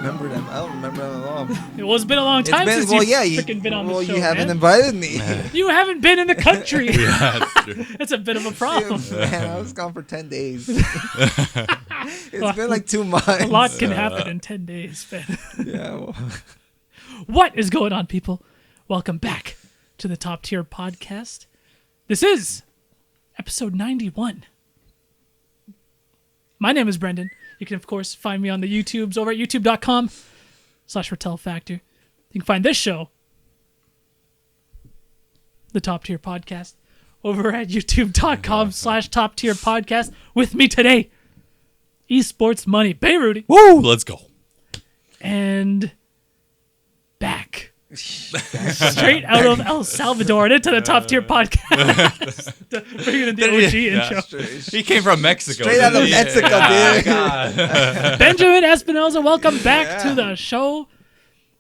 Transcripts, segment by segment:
remember them. I don't remember them at all. It's been a long time since you've freaking been on the show, you haven't man. invited me. You haven't been in the country. Yeah, that's true. That's a bit of a problem. Man, I was gone for 10 days. It's been like 2 months. A lot can happen in 10 days, man. Yeah. Well. What is going on, people? Welcome back to the Top Tier Podcast. This is episode 91. My name is Brendan. You can, of course, find me on the YouTubes over at youtube.com/Retel Factor. You can find this show, the Top Tier Podcast, over at youtube.com/Top Tier Podcast. With me today, Esports Money, Behr Rudy. Woo! Let's go. And back. Straight out of El Salvador and into the Top Tier Podcast. Bringing in the OG intro. He came from Mexico. Straight out of Mexico, dude. Benjamin Espinoza, welcome back to the show.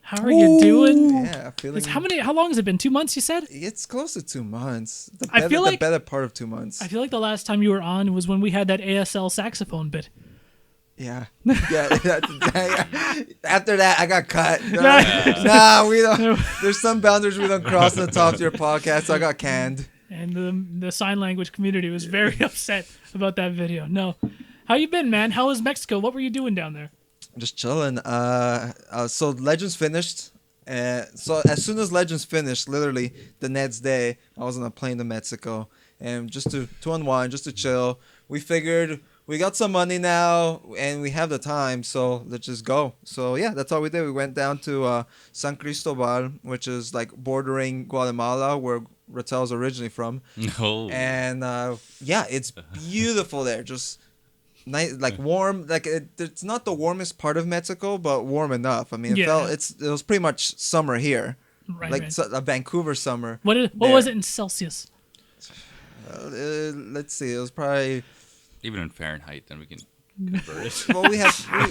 How are you doing? Yeah, feeling. How long has it been? 2 months, you said? It's close to 2 months. I feel like the better part of 2 months. I feel like the last time you were on was when we had that ASL saxophone bit. Yeah. After that, I got cut. Nah, we don't. There's some boundaries we don't cross in the Top Tier Podcast, so I got canned. And the sign language community was very upset about that video. No. How you been, man? How was Mexico? What were you doing down there? Just chilling. So Legends finished. So as soon as Legends finished, literally the next day, I was on a plane to Mexico. And just to unwind, just to chill. We figured we got some money now and we have the time, so let's just go. So yeah, that's all we did. We went down to San Cristobal, which is like bordering Guatemala, where Retel's originally from. Oh. And yeah, it's beautiful there. Just nice, like warm. Like it's not the warmest part of Mexico, but warm enough. I mean, it was pretty much summer here, right, like right. a Vancouver summer. What was it in Celsius? Let's see. It was probably. Even in Fahrenheit, then we can convert it. Well,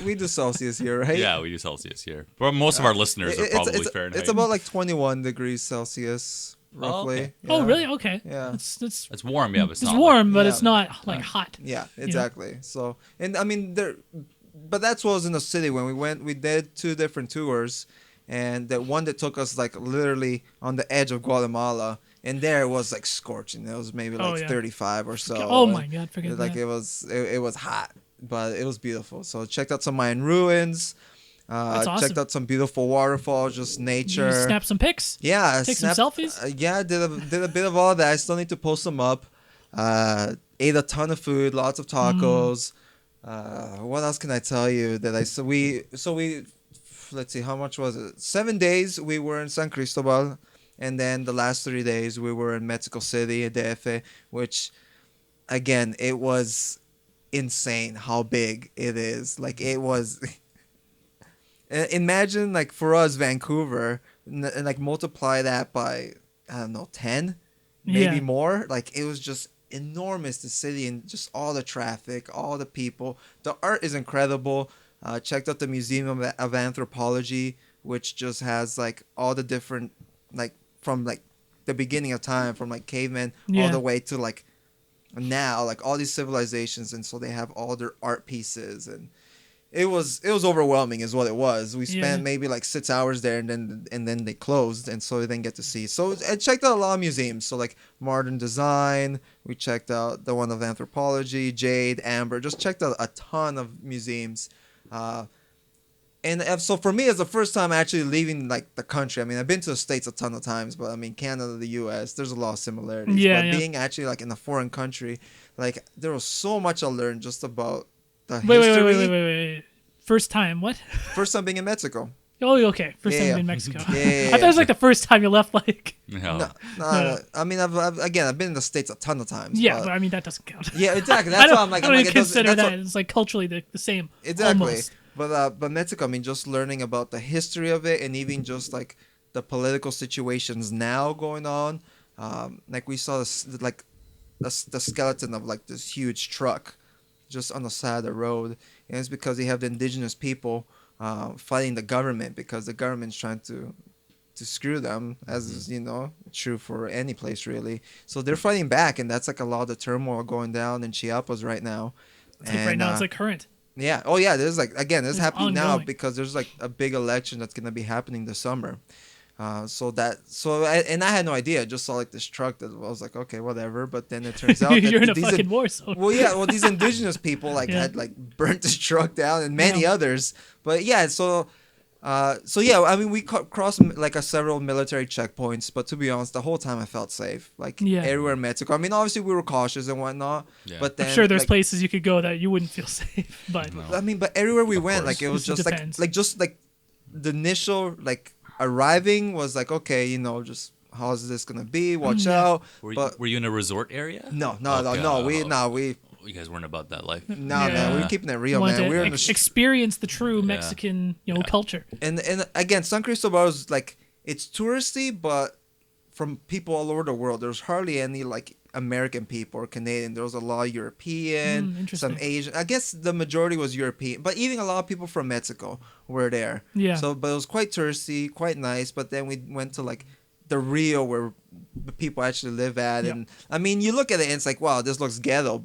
we do Celsius here, right? Yeah, we do Celsius here. But most of our listeners are probably Fahrenheit. It's about like 21 degrees Celsius, roughly. okay. Yeah. Oh, really? Okay. Yeah. It's warm, yeah, but it's not warm, but yeah. it's not like hot. Yeah, exactly. So, and I mean, but that's what was in the city when we went. We did 2 different tours, and the one that took us like literally on the edge of Guatemala. And there it was like scorching. It was maybe like 35 or so. Oh my God, forget like that. It was hot, but it was beautiful. So checked out some Mayan ruins. That's awesome. Checked out some beautiful waterfalls, just nature. You snap some pics. Yeah, Take some selfies. Yeah, did a bit of all that. I still need to post them up. Ate a ton of food, lots of tacos. What else can I tell you that we let's see, how much was it? 7 days we were in San Cristobal. And then the last 3 days we were in Mexico City, DF, which, again, it was insane how big it is. Like, it was... Imagine, like, for us, Vancouver, and, like, multiply that by, I don't know, 10? Maybe more. Like, it was just enormous, the city, and just all the traffic, all the people. The art is incredible. Checked out the Museum of Anthropology, which just has, like, all the different, like, from like the beginning of time, from like cavemen all the way to like now, like all these civilizations, and so they have all their art pieces, and it was overwhelming is what it was. We spent maybe like 6 hours there, and then they closed, and so we didn't get to see. So I checked out a lot of museums, so like modern design, we checked out the one of anthropology, jade, amber, just checked out a ton of museums. And so for me, it's the first time actually leaving like the country. I mean, I've been to the States a ton of times, but I mean, Canada, the U.S., there's a lot of similarities. But being actually like in a foreign country, like there was so much I learned just about the history. Wait. First time, what? First time being in Mexico. Oh, okay. First time in Mexico. Yeah. I thought it was like the first time you left, like... No. No. I mean, I've been in the States a ton of times. Yeah, but I mean, that doesn't count. Yeah, exactly. That's why I'm like... I don't even consider that. It's like culturally the same. Exactly. Almost. But Mexico, I mean, just learning about the history of it, and even just like the political situations now going on. Like we saw this, like the skeleton of like this huge truck just on the side of the road, and it's because they have the indigenous people fighting the government, because the government's trying to screw them, as is, you know, true for any place really. So they're fighting back, and that's like a lot of the turmoil going down in Chiapas right now. It's like right now, it's like current. Yeah. Oh yeah. There's like again, it's happening now ongoing. because there's like a big election that's gonna be happening this summer. And I had no idea. I just saw like this truck that I was like, okay, whatever. But then it turns out that You're in a these fucking war zone. well, yeah, well, these indigenous people like Yeah. had like burnt this truck down and many Yeah. others. But yeah, so yeah, I mean, we crossed like several military checkpoints, but to be honest, the whole time I felt safe. Like Yeah. everywhere in Mexico. I mean, obviously we were cautious and whatnot, Yeah. but then I'm sure there's like, places you could go that you wouldn't feel safe, but No. I mean, but everywhere we Of went, course. like it was Just just depends. like the initial like arriving was like, okay, just how's this gonna be? Watch Yeah. out. Were you in a resort area? No, Okay. we You guys weren't about that life. no, Yeah. man, we're keeping it real, wanted man. to We're in experience the true Mexican, culture. and again, San Cristobal is like it's touristy, but from people all over the world. There's hardly any like American people or Canadian. There was a lot of European, interesting. some Asian. I guess the majority was European, but even a lot of people from Mexico were there. Yeah. So, but it was quite touristy, quite nice. But then we went to like the Rio where the people actually live at, Yep. and I mean, you look at it and it's like, wow, this looks ghetto,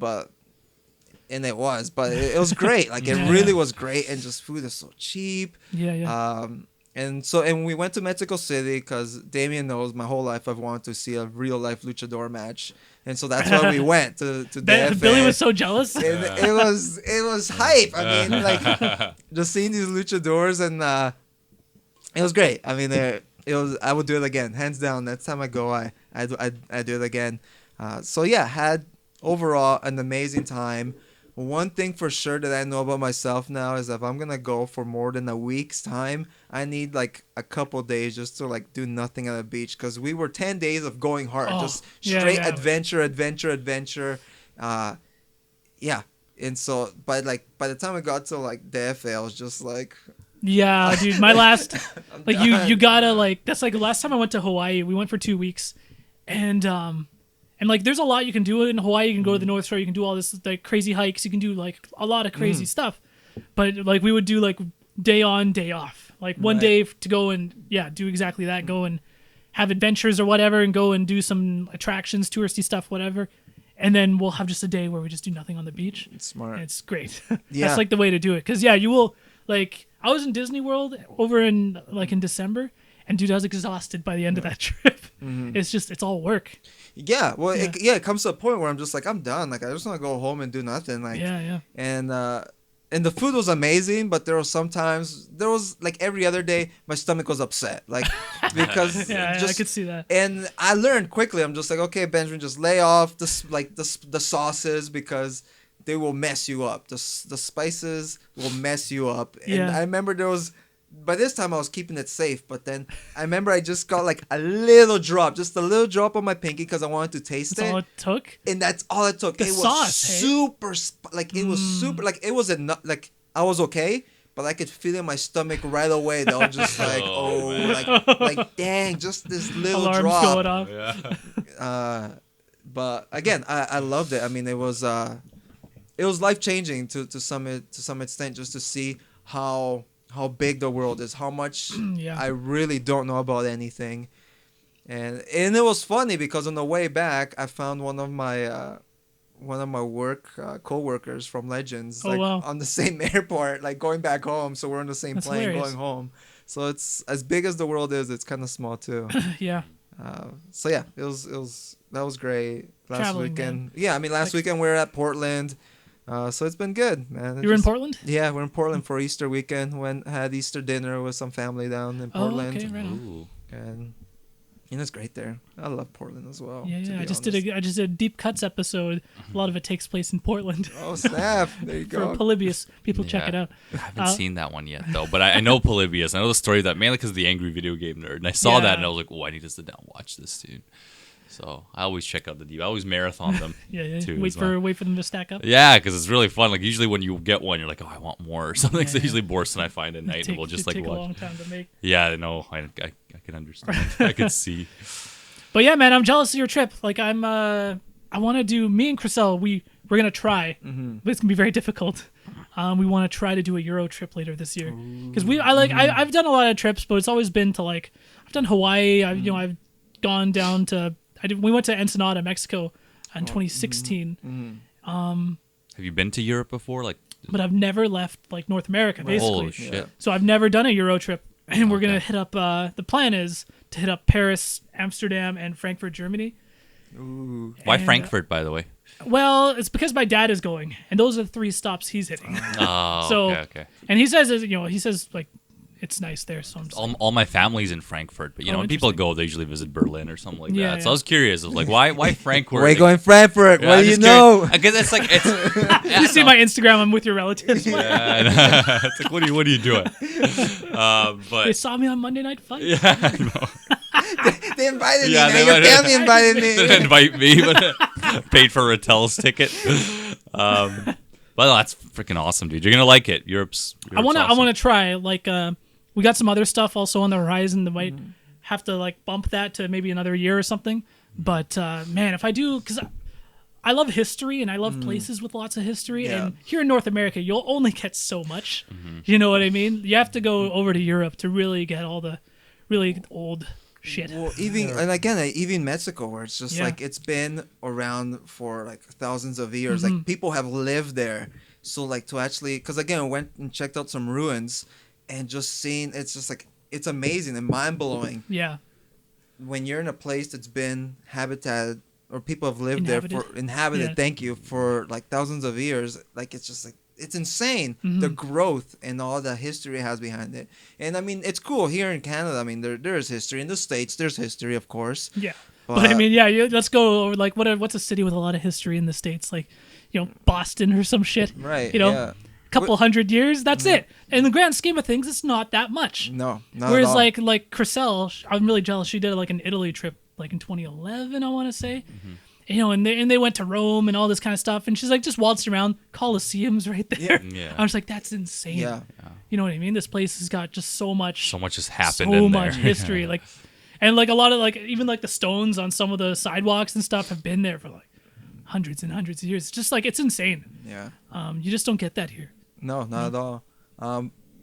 and it was, but it was great. Like it Yeah. really was great, and just food is so cheap. Yeah. And we went to Mexico City because Damien knows my whole life I've wanted to see a real life luchador match, and so that's why we went to the Billy was so jealous. and it was hype. I mean, like just seeing these luchadors, and it was great. I mean, it was. I would do it again, hands down. Next time I go, I do it again. So yeah, had overall an amazing time. One thing for sure that I know about myself now is that if I'm gonna go for more than a week's time, I need like a couple days just to like do nothing at the beach, because we were 10 days of going hard, just straight adventure. Yeah, and so by the time I got to like DF, I was just like, Yeah, dude. My last, I'm like done. you gotta like that's like the last time I went to Hawaii. We went for 2 weeks, and like there's a lot you can do in Hawaii. You can go to the North Shore. You can do all this like crazy hikes. You can do like a lot of crazy stuff. But like we would do like day on, day off. Like one Right. day to go and do exactly that. Go and have adventures or whatever, and go and do some attractions, touristy stuff, whatever. And then we'll have just a day where we just do nothing on the beach. It's smart. And it's great. Yeah. That's like the way to do it. Because you will like. I was in Disney World over in December, and dude, I was exhausted by the end of that trip. It's all work. Yeah, well, Yeah. it comes to a point where I'm just like, I'm done. Like, I just want to go home and do nothing. Like, Yeah. And the food was amazing, but there was like every other day, my stomach was upset, like because Yeah, just, I could see that. And I learned quickly. I'm just like, okay, Benjamin, just lay off the sauces because they will mess you up. The spices will mess you up. And Yeah. I remember by this time I was keeping it safe, but then I remember I just got like a little drop on my pinky because I wanted to taste That's it. all it took. And that's all it took. The It was sauce, hey? super, it was super, like, it was enough, like, I was okay, but I could feel it in my stomach right away. They were just like, like, dang, just this little Alarms drop. going off. Yeah. But again, I loved it. I mean, it was life changing to some extent, just to see how big the world is, how much Yeah. I really don't know about anything, and it was funny because on the way back I found one of my work co-workers from Legends, Oh, like wow. on the same airport, like going back home. So we're on the same That's plane hilarious. going home. So it's as big as the world is, it's kind of small too. Yeah. So yeah, that was great last Traveling, weekend. man. Yeah, I mean last weekend we were at Portland. So it's been good, man. You were in Portland? Yeah, we're in Portland for Easter weekend. Had Easter dinner with some family down in Portland. Oh, okay, right on. Ooh. And it's great there. I love Portland as well. Yeah, to yeah. be I just honest. did a deep cuts episode. A lot of it takes place in Portland. Oh snap! There you For go. Polybius, people check Yeah. it out. I haven't seen that one yet, though. But I know Polybius. I know the story of that mainly because of the angry video game nerd. And I saw Yeah. that and I was like, oh, I need to sit down and watch this, dude. So I always check out the deep. I always marathon them. Yeah. too, Wait as well. for them to stack up. Yeah, because it's really fun. Like usually when you get one, you're like, oh, I want more or something. So Yeah. usually Borson I find at night and we'll just like take a watch. long time to make. Yeah, I know. I can understand. I can see. But yeah, man, I'm jealous of your trip. Like I want to do. Me and Chriselle, we're gonna try, but it's gonna be very difficult. We want to try to do a Euro trip later this year because I've done a lot of trips, but it's always been to like I've done Hawaii. I've gone down to we went to Ensenada, Mexico, in 2016. Have you been to Europe before? Like but I've never left like North America, basically. Holy shit. So I've never done a Euro trip, and we're gonna hit up. The plan is to hit up Paris, Amsterdam, and Frankfurt, Germany. Ooh. Why And, Frankfurt, by the way? Well, it's because my dad is going, and those are the 3 stops he's hitting. Oh, So- okay. And he says, like it's nice there. So I'm just All my family's in Frankfurt, but you know when people interesting. go, they usually visit Berlin or something like Yeah, that. So yeah. I was curious. I was like, why Frankfurt? Where you going, Frankfurt? Yeah, What I'm do you just know? curious. I guess it's like it's. you see my Instagram. I'm with your relatives. Yeah, it's like what are you doing? They But saw me on Monday Night Fight. yeah, no. They invited Yeah, me, they man. Your invited- family invited They me. didn't invite me, but paid for Retel's ticket. But that's freaking awesome, dude. You're gonna like it. Europe's I wanna awesome. try. Like we got some other stuff also on the horizon that might have to like bump that to maybe another year or something. But man, if I do, because I love history and I love places with lots of history. Yeah. And here in North America, you'll only get so much. You know what I mean? You have to go over to Europe to really get all the really old shit. Well, even Mexico, where it's just Yeah. like it's been around for like thousands of years. Mm-hmm. Like people have lived there. So like to actually, because again, I went and checked out some ruins, and just seeing, it's just like it's amazing and mind blowing Yeah. when you're in a place that's been habited or people have lived Inhabited. there for inhabited. Yeah. Thank you, for like thousands of years. Like it's just like. It's insane, Mm-hmm. the growth and all the history it has behind it. And I mean, it's cool here in Canada. I mean, there is history. In the States, there's history, of course. Yeah. But I mean, yeah, let's go over like what's a city with a lot of history in the States? Like, Boston or some shit. Right, Yeah. yeah. Couple hundred years, that's it. In the grand scheme of things, it's not that much. No, not Whereas at all. like Cressel, I'm really jealous. She did like an Italy trip like in 2011, I want to say. And they went to Rome and all this kind of stuff. And she's like just waltzed around, Colosseum's right there. Yeah. I was like, that's insane. Yeah. You know what I mean? This place has got just so much. So much has happened So in much there. history, like, and like a lot of like even like the stones on some of the sidewalks and stuff have been there for like hundreds and hundreds of years. It's just like it's insane. Yeah. You just don't get that here. No, not at all.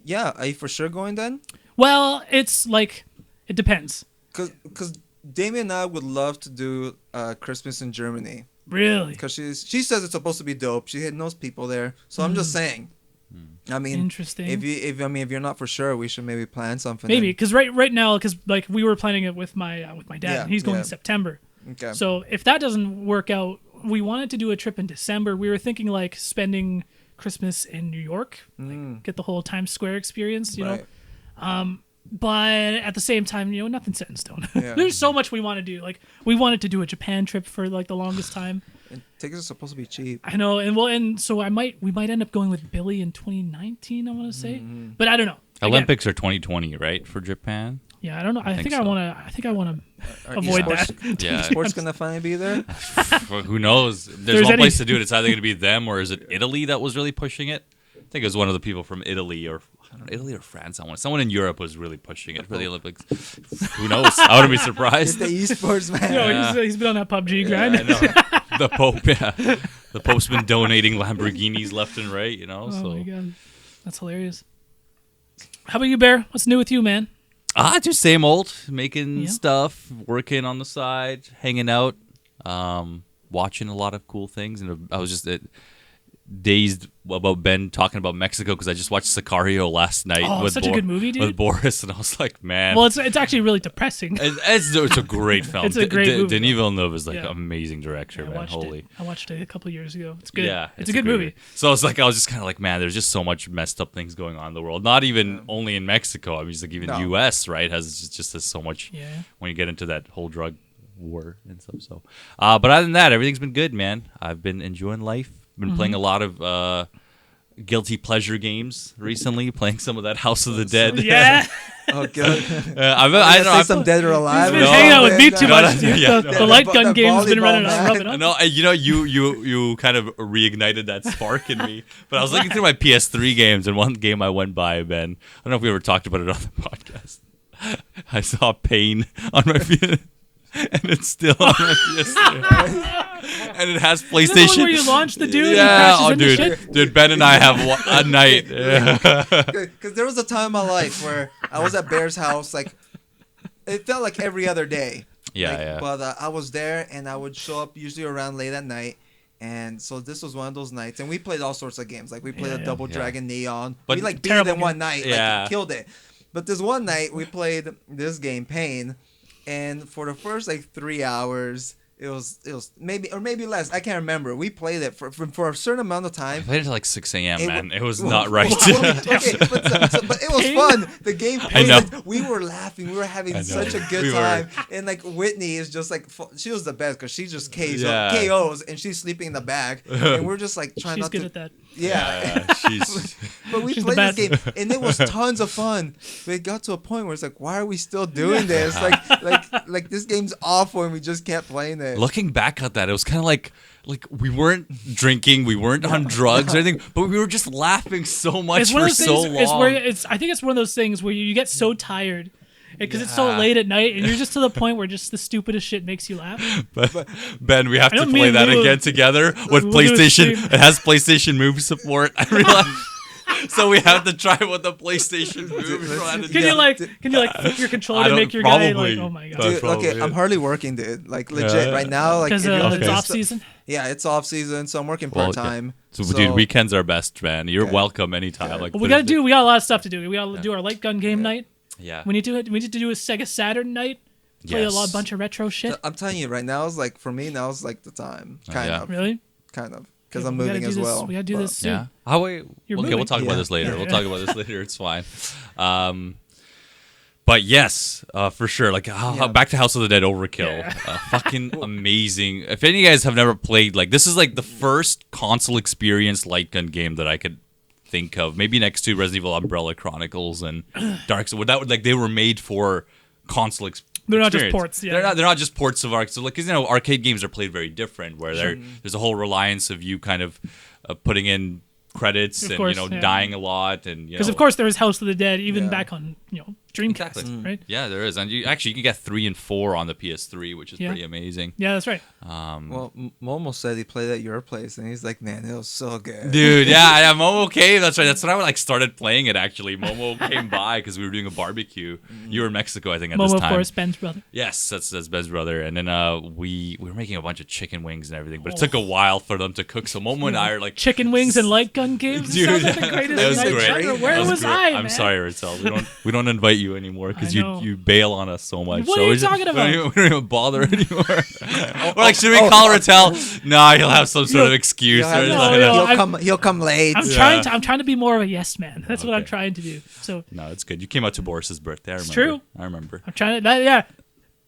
Yeah, are you for sure going then? Well, it's like it depends. Because Damien and I would love to do Christmas in Germany. Really Because she says it's supposed to be dope. She knows people there. So I'm just saying. I mean, Interesting. If you're not for sure, we should maybe plan something. maybe because right now because like we were planning it with my dad. Yeah, And he's going yeah. in September. Okay. So if that doesn't work out, we wanted to do a trip in December. We were thinking like spending Christmas in New York, like, get the whole Times Square experience. You know. Right. But at the same time, nothing's set in stone. Yeah. There's so much we want to do. Like we wanted to do a Japan trip for like the longest time. And tickets are supposed to be cheap. I know, and so we might end up going with Billy in 2019. I want to say, but I don't know. Again, Olympics are 2020, right, for Japan? yeah, I don't know. I think I so. want to Are avoid esports- that. Yeah. Sports gonna finally be there. Well, who knows? There's There's one any- place to do it. It's either going to be them or is it Italy that was really pushing it? I think it was one of the people from Italy or I don't know, Italy or France. Someone in Europe was really pushing it for the Olympics. Who knows? I wouldn't be It's surprised. the esports, man. He's been on that PUBG grind. I know. The Pope, yeah. The Pope's been donating Lamborghinis left and right, Oh so. my god, that's hilarious. How about you, Bear? What's new with you, man? Just same old, making Yeah. stuff, working on the side, hanging out, watching a lot of cool things, and I was just dazed about Ben talking about Mexico because I just watched Sicario last night. Oh, with such a good movie, dude. With Boris, and I was like, man. Well, it's actually really depressing. It's a great film. It's a great movie. Denis Villeneuve is like Yeah. amazing director, I man. watched Holy. it. I watched it a couple years ago. It's good. Yeah, it's a good movie. So I was just kind of like, man, there's just so much messed up things going on in the world. Not even only in Mexico. I mean, it's like even No. U.S. right has so much. Yeah. When you get into that whole drug war and stuff. So, but other than that, everything's been good, man. I've been enjoying life. Been playing a lot of guilty pleasure games recently. Playing some of that House of the Dead. Yeah. Oh, good. I say some dead or alive. He's been hanging out with me too No, much, no, dude. yeah, the no. light gun The game's been volleyball, running man. rubbing up. No, you kind of reignited that spark in me. But I was looking through my PS3 games, and one game I went by, Ben. I don't know if we ever talked about it on the podcast. I saw Pain on my PS, and it's still on my PS3. And it has Is that the one PlayStation. where you launch the dude Yeah, and he crashes into shit? dude, Ben and I have a night. Yeah. Because there was a time in my life where I was at Bear's house, like it felt like every other day. Yeah, Like, yeah. But I was there, and I would show up usually around late at night, And so this was one of those nights, and we played all sorts of games. Like we played a Double Yeah. Dragon Neon. But we like beat it terrible in one night. Yeah. Like killed it. But this one night we played this game, Pain, and for the first like 3 hours, it was maybe less. I can't remember. We played it for a certain amount of I time. played it till like 6 a.m. Man, it was Well, not right. okay, but it was fun. The game I played. know. Like, we were laughing. We were having I know. such a good We were. time. And like Whitney is just like she was the best because she just Yeah. KOs and she's sleeping in the back. And we're just like trying She's not good to. at that. Yeah. she's But we She's the played this best. game and it was tons of fun. But it got to a point where it's like, why are we still doing this? Like this game's awful and we just kept playing it. looking back at that. It was kind of like we weren't drinking, we weren't on drugs or anything, but we were just laughing so much It's one for of those so things. long. It's where I think it's one of those things where you get so tired because it's so Yeah. late at night, and you're just to the point where just the stupidest shit makes you laugh. But Ben, we have I to don't play mean that we will- again together with we'll do a PlayStation. stream. It has PlayStation Move support. I realize. So we have to try with the PlayStation Move. Can you like flip your controller I to don't- make your guy probably. like, oh my god? That's Dude, probably okay, I'm it. hardly working, dude. Like legit, right now, like Because if you it's understand off stuff- season. Yeah, it's off season, so I'm working Well, part time. So, dude, weekends are best, man. You're Okay. welcome anytime. Okay. Like Well, we Thursday. got a lot of stuff to do. We got to do our light gun game night. Yeah. We need to do a Sega Saturn night. Play Yes. a bunch of retro shit. I'm telling you, right now is like for me now is like the time, kind yeah. of, Really? because I'm We gotta moving do as this- well. We gotta do but- this soon. Yeah. How wait? You're Okay, moving. we'll talk about Yeah. this later. Yeah. We'll talk about this later. It's fine. But yes, for sure. Like back to House of the Dead Overkill. Yeah. Fucking amazing. If any of you guys have never played, like this is like the first console experience light gun game that I could think of. Maybe next to Resident Evil Umbrella Chronicles and Dark Souls. That would like they were made for console experience. They're not just ports, yeah. They're not just ports of arc. So like, 'cause, you know, arcade games are played very different, where there's a whole reliance of you kind of putting in credits Of and course, you know yeah. dying a lot and you Because know. of course there was House of the Dead even Yeah. back on Dreamcast, Exactly. right? Yeah, there is, and you can get 3 and 4 on the PS3, which is Yeah. pretty amazing. Yeah, that's right. Well, Momo said he played at your place, and he's like, "Man, it was so good." Dude, yeah, Momo came. That's right. That's when I like started playing it. Actually, Momo came by because we were doing a barbecue. You were in Mexico, I think, at Momo, this of time. course, Ben's brother. Yes, that's Ben's brother. And then we were making a bunch of chicken wings and everything, but it took a while for them to cook. So Momo and I are like, Chicken wings and light gun games. dude, Sounds like the that greatest was night great. ever. That Where was was great. I, I'm man? sorry, Retel. We don't invite you anymore because I know. you bail on us so much. What so are you we just- talking about? We don't even bother anymore. We're like, should we call Retel? Nah, he'll have some sort of excuse. He'll, have- or No, something. no, he'll come late. I'm trying to be more of a yes man. That's what I'm Okay. trying to do. So No, it's good. You came out to Boris's birthday. I remember. true. I remember. I'm trying to. Yeah.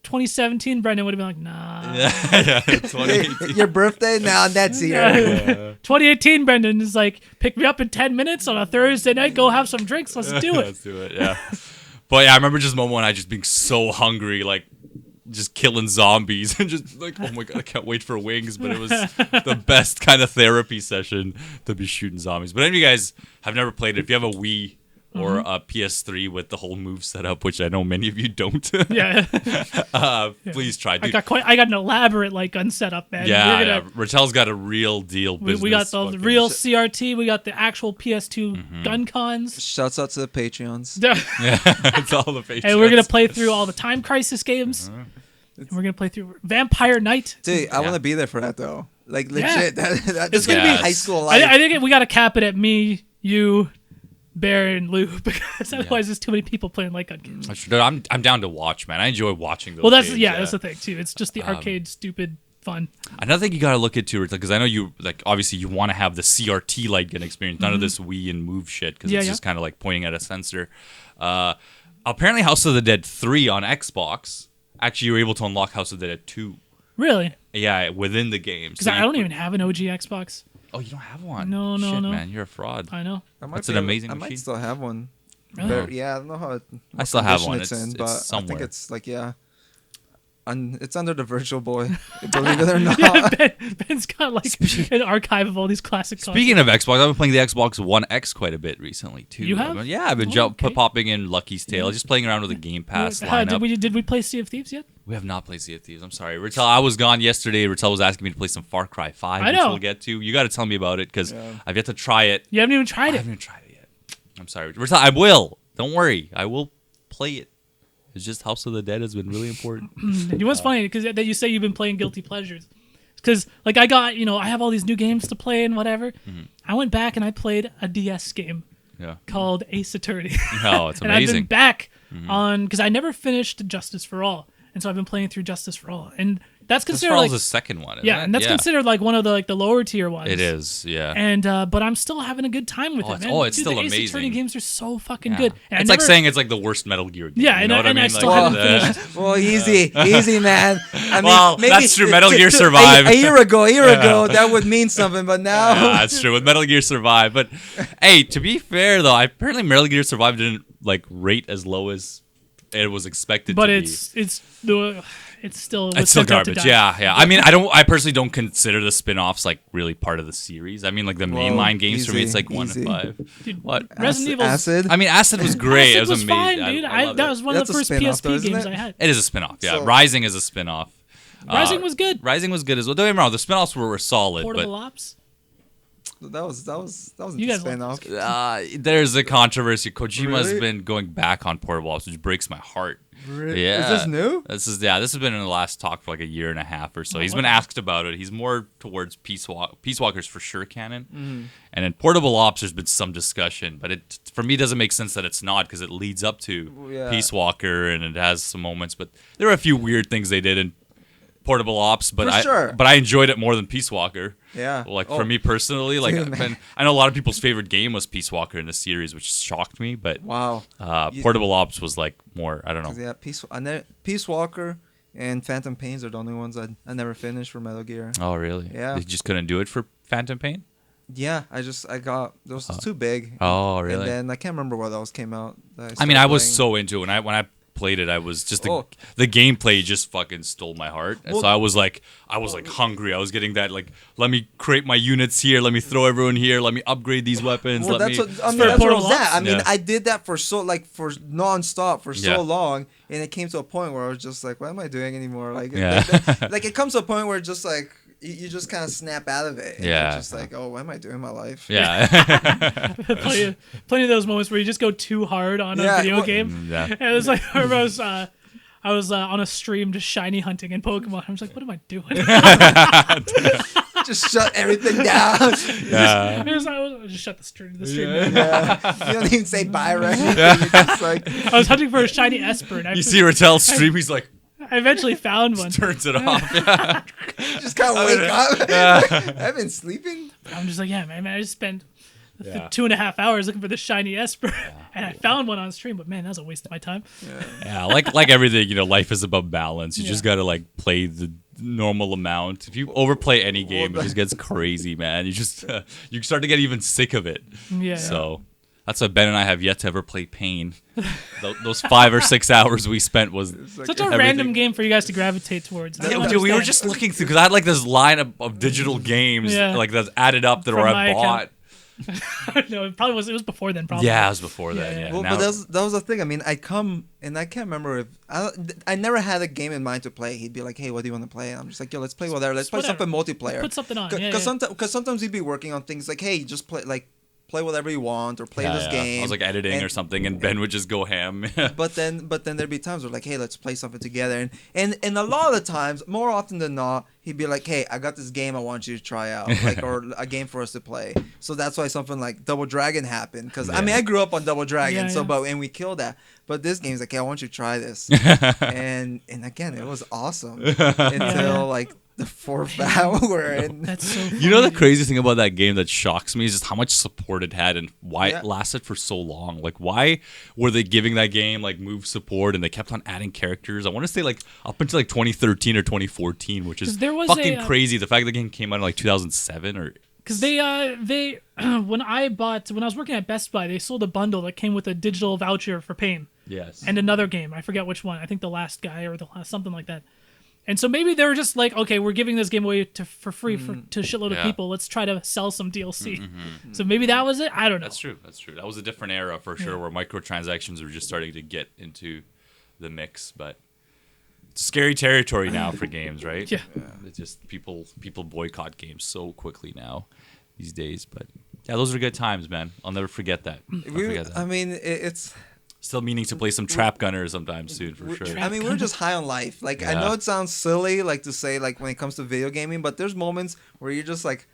2017, Brendan would have been like, nah. Yeah, 2018. Your birthday now, that's here. 2018, Brendan is like, pick me up in 10 minutes on a Thursday night. Go have some drinks. Let's do it. Let's do it. Yeah. But yeah, I remember just Momo and I just being so hungry, like just killing zombies and just like, oh my god, I can't wait for wings. But it was the best kind of therapy session to be shooting zombies. But any of you guys have never played it, if you have a Wii or a PS3 with the whole move setup, which I know many of you don't, Yeah. please try. I Dude, got an elaborate light gun setup, man. yeah, We're yeah, gonna, Ratel's got a real deal business. we got the fucking- real CRT. We got the actual PS2 Mm-hmm. gun cons. Shouts out to the Patreons. Yeah, it's all the face. And we're gonna play through all the Time Crisis games. Uh-huh. And we're gonna play through Vampire Knight. Dude, I Yeah. want to be there for that though. Like Yeah. legit, that's It's gonna gonna be be- high school life. I think we gotta cap it at me, you, Bear, and Lou because otherwise there's too many people playing light gun games. Dude, I'm down to watch, man. I enjoy watching those. Well, that's games, that's the thing too. It's just the arcade stupid fun. Another thing you gotta look into, because I know you like obviously you want to have the CRT light gun experience, none of this Wii and Move shit, because Yeah, it's yeah. just kind of like pointing at a sensor. Apparently, House of the Dead 3 on Xbox, actually you were able to unlock House of the Dead 2. Really? Yeah, within the game. Because I don't even have an OG Xbox. Oh, you don't have one? No, no, Shit, no. man, you're a fraud. I know. I might That's be an able- amazing I machine. might still have one. Really? But, yeah, I don't know how. I still have condition one. It's It's- in, it's but I somewhere. think it's like it's under the Virtual Boy. Believe it or not. Yeah, Ben's got like an archive of all these classic consoles. Speaking of Xbox, I've been playing the Xbox One X quite a bit recently too. You have? Yeah, I've been Oh, okay. popping in Lucky's Tale, just playing around with the Game Pass lineup. Did we play Sea of Thieves yet? We have not played Sea of Thieves. I'm sorry, Retel. I was gone yesterday. Retel was asking me to play some Far Cry 5, I which know. we'll get to. You got to tell me about it because Yeah. I've yet to try it. You haven't even I tried it. haven't even tried it yet. I'm sorry, Retel. I will. Don't worry. I will play it. It's just House of the Dead has been really important. You know what's funny? Because that you say you've been playing guilty pleasures. because like I got I have all these new games to play and whatever. I went back and I played a DS game called Ace Attorney. Oh, it's and amazing. I've been back on because I never finished Justice for All, and so I've been playing through Justice for All, and that's considered like the second one. Isn't yeah, it? and that's considered like one of the lower tier ones. It is, yeah. And but I'm still having a good time with it, man. It's Dude, still the Ace amazing. Attorney games are so fucking good. And It's like saying it's like the worst Metal Gear game. Yeah, you and know what I mean? I still haven't finished. Well, easy, man. I mean, Well, maybe that's true. Metal Gear Survive. A year ago, that would mean something, but now Yeah, that's true with Metal Gear Survive. But hey, to be fair though, apparently Metal Gear Survive didn't like rate as low as it was expected But to be. it's still garbage. Yeah. I mean, I personally don't consider the spin-offs like really part of the series. I mean, like the mainline games for me, it's like 1 to 5. Dude, What? Resident Evil. Acid. I mean, Acid was great. Acid it was fine, amazing. dude. I loved That it. was one That's of a the first spin-off, though, PSP isn't games it? I had. It is a spin-off. Yeah, So- Rising is a spin-off. Rising was good. Rising was good as well. Don't get me wrong, the spin-offs were solid, Portable Ops. that was You guys spin-off. but there's a controversy. Kojima's Really? been going back on Portable Ops, which breaks my heart. Really? Yeah. Is this new? This has been in the last talk for like a year and a half or so. He's been wow. asked about it. He's more towards Peace Walker's for sure canon. And in Portable Ops, there's been some discussion, but it for me doesn't make sense that it's not because it leads up to Yeah. Peace Walker and it has some moments. But there are a few weird things they did in Portable Ops, but For sure. I enjoyed it more than Peace Walker. Yeah. Like Oh. for me personally, like Dude, man. I know a lot of people's favorite game was Peace Walker in the series, which shocked me. But Wow. Portable Ops was like more. I don't know. Yeah, Peace Walker and Phantom Pains are the only ones I never finished for Metal Gear. Oh really? Yeah. You just couldn't do it for Phantom Pain. Yeah, I got those too big. Oh really? And then I can't remember what else came out. I mean, I was so into it when I played it. I was just the gameplay just fucking stole my heart. And so I was like hungry. I was getting that like, let me create my units here. Let me throw everyone here. Let me upgrade these weapons. Well, let me. that's what I was at. I mean, Yeah. I did that for nonstop for Yeah. so long, and it came to a point where I was just like, "What am I doing anymore?" Like, Yeah. like it comes to a point where just like you just kind of snap out of it. And Yeah. It's just like, "Oh, what am I doing in my life?" Yeah. plenty of those moments where you just go too hard on a Yeah, video well- game. Yeah. And it's like I was on a stream just shiny hunting in Pokemon. I was like, what am I doing? Just shut everything down. Yeah. I just shut the stream. Yeah. You don't even say bye or anything. You're just like, I was hunting for a shiny Esper, and You see Retel stream, he's like I eventually found one. turns it off. Yeah. just kind of wake up. I've been sleeping. I'm just like, yeah, man, I just spent Yeah. 2.5 hours looking for this shiny Esper, and I found one on stream. But man, that was a waste of my time. Yeah, like everything, life is about balance. You just Yeah. gotta like play the normal amount. If you overplay any game, it just gets crazy, man. You just you start to get even sick of it. Yeah. So that's why Ben and I have yet to ever play Pain. Those 5 or 6 hours we spent was Such a random game for you guys to gravitate towards. I Yeah, don't dude, we were understand. just looking through because I had like this line of digital games Yeah. like that's added up that From were I my bought. account. No, it probably was. It was before then. Probably. Yeah, it was before that. Yeah. Yeah. Well, Now- but that was the thing. I mean, I can't remember if I never had a game in mind to play. He'd be like, "Hey, what do you want to play?" And I'm just like, "Yo, let's play whatever. Let's play Whatever. something multiplayer." Put something on. Because Yeah. sometimes he'd be working on things like, "Hey, just play whatever you want or play this game." I was like editing And- or something, and Ben would just go ham. But then there'd be times where like, "Hey, let's play something together." And a lot of the times, more often than not, he'd be like, "Hey, I got this game I want you to try out, like or a game for us to play." So that's why something like Double Dragon happened. Because I mean, I grew up on Double Dragon, Yeah, yeah. and we killed that. But this game's like, "Hey, I want you to try this." and again, it was awesome until like the 4th hour. And That's so. Funny. You know the craziest thing about that game that shocks me is just how much support it had and why Yeah. it lasted for so long. Like, why were they giving that game like move support and they kept on adding characters? I want to say like up until like 2013 or 2014, which is 'Cause there was fucking a, crazy. The fact the game came out in like 2007 or Because they when I was working at Best Buy, they sold a bundle that came with a digital voucher for Pain yes, and another game. I forget which one. I think The Last Guy or something like that. And so maybe they were just like, okay, we're giving this game away for free to a shitload of Yeah. people. Let's try to sell some DLC. So maybe that was it. I don't know. That's true. That's true. That was a different era for sure, where microtransactions were just starting to get into the mix. But it's scary territory now for games, right? Yeah. It's just people boycott games so quickly now these days. But yeah, those are good times, man. I'll never forget that. I'll never forget that. I mean, it's Still meaning to play some Trap Gunner sometime soon for sure. I mean, we're just high on life. Like, I know it sounds silly, like to say, like when it comes to video gaming, but there's moments where you're just like,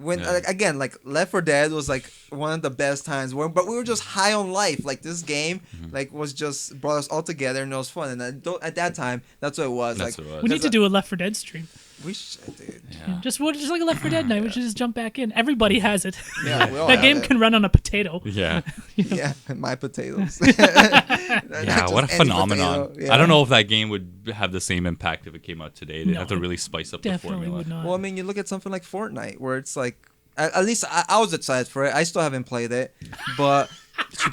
again, like Left 4 Dead was like one of the best times. But we were just high on life. Like this game, like was just brought us all together, and it was fun. And at that time, that's what it was. That's like what it was. We need to do a Left 4 Dead stream. we should, dude. Yeah. Just like a Left 4 Dead night. We should just jump back in. Everybody has it. Yeah, we all That have game it. can run on a potato. Yeah. Yeah, my potatoes. Yeah, what a phenomenon. Potato. Yeah. I don't know if that game would have the same impact if it came out today. They'd No, have to really spice up the Definitely formula. would not. Well, I mean, you look at something like Fortnite, where it's like, at least I was excited for it. I still haven't played it, but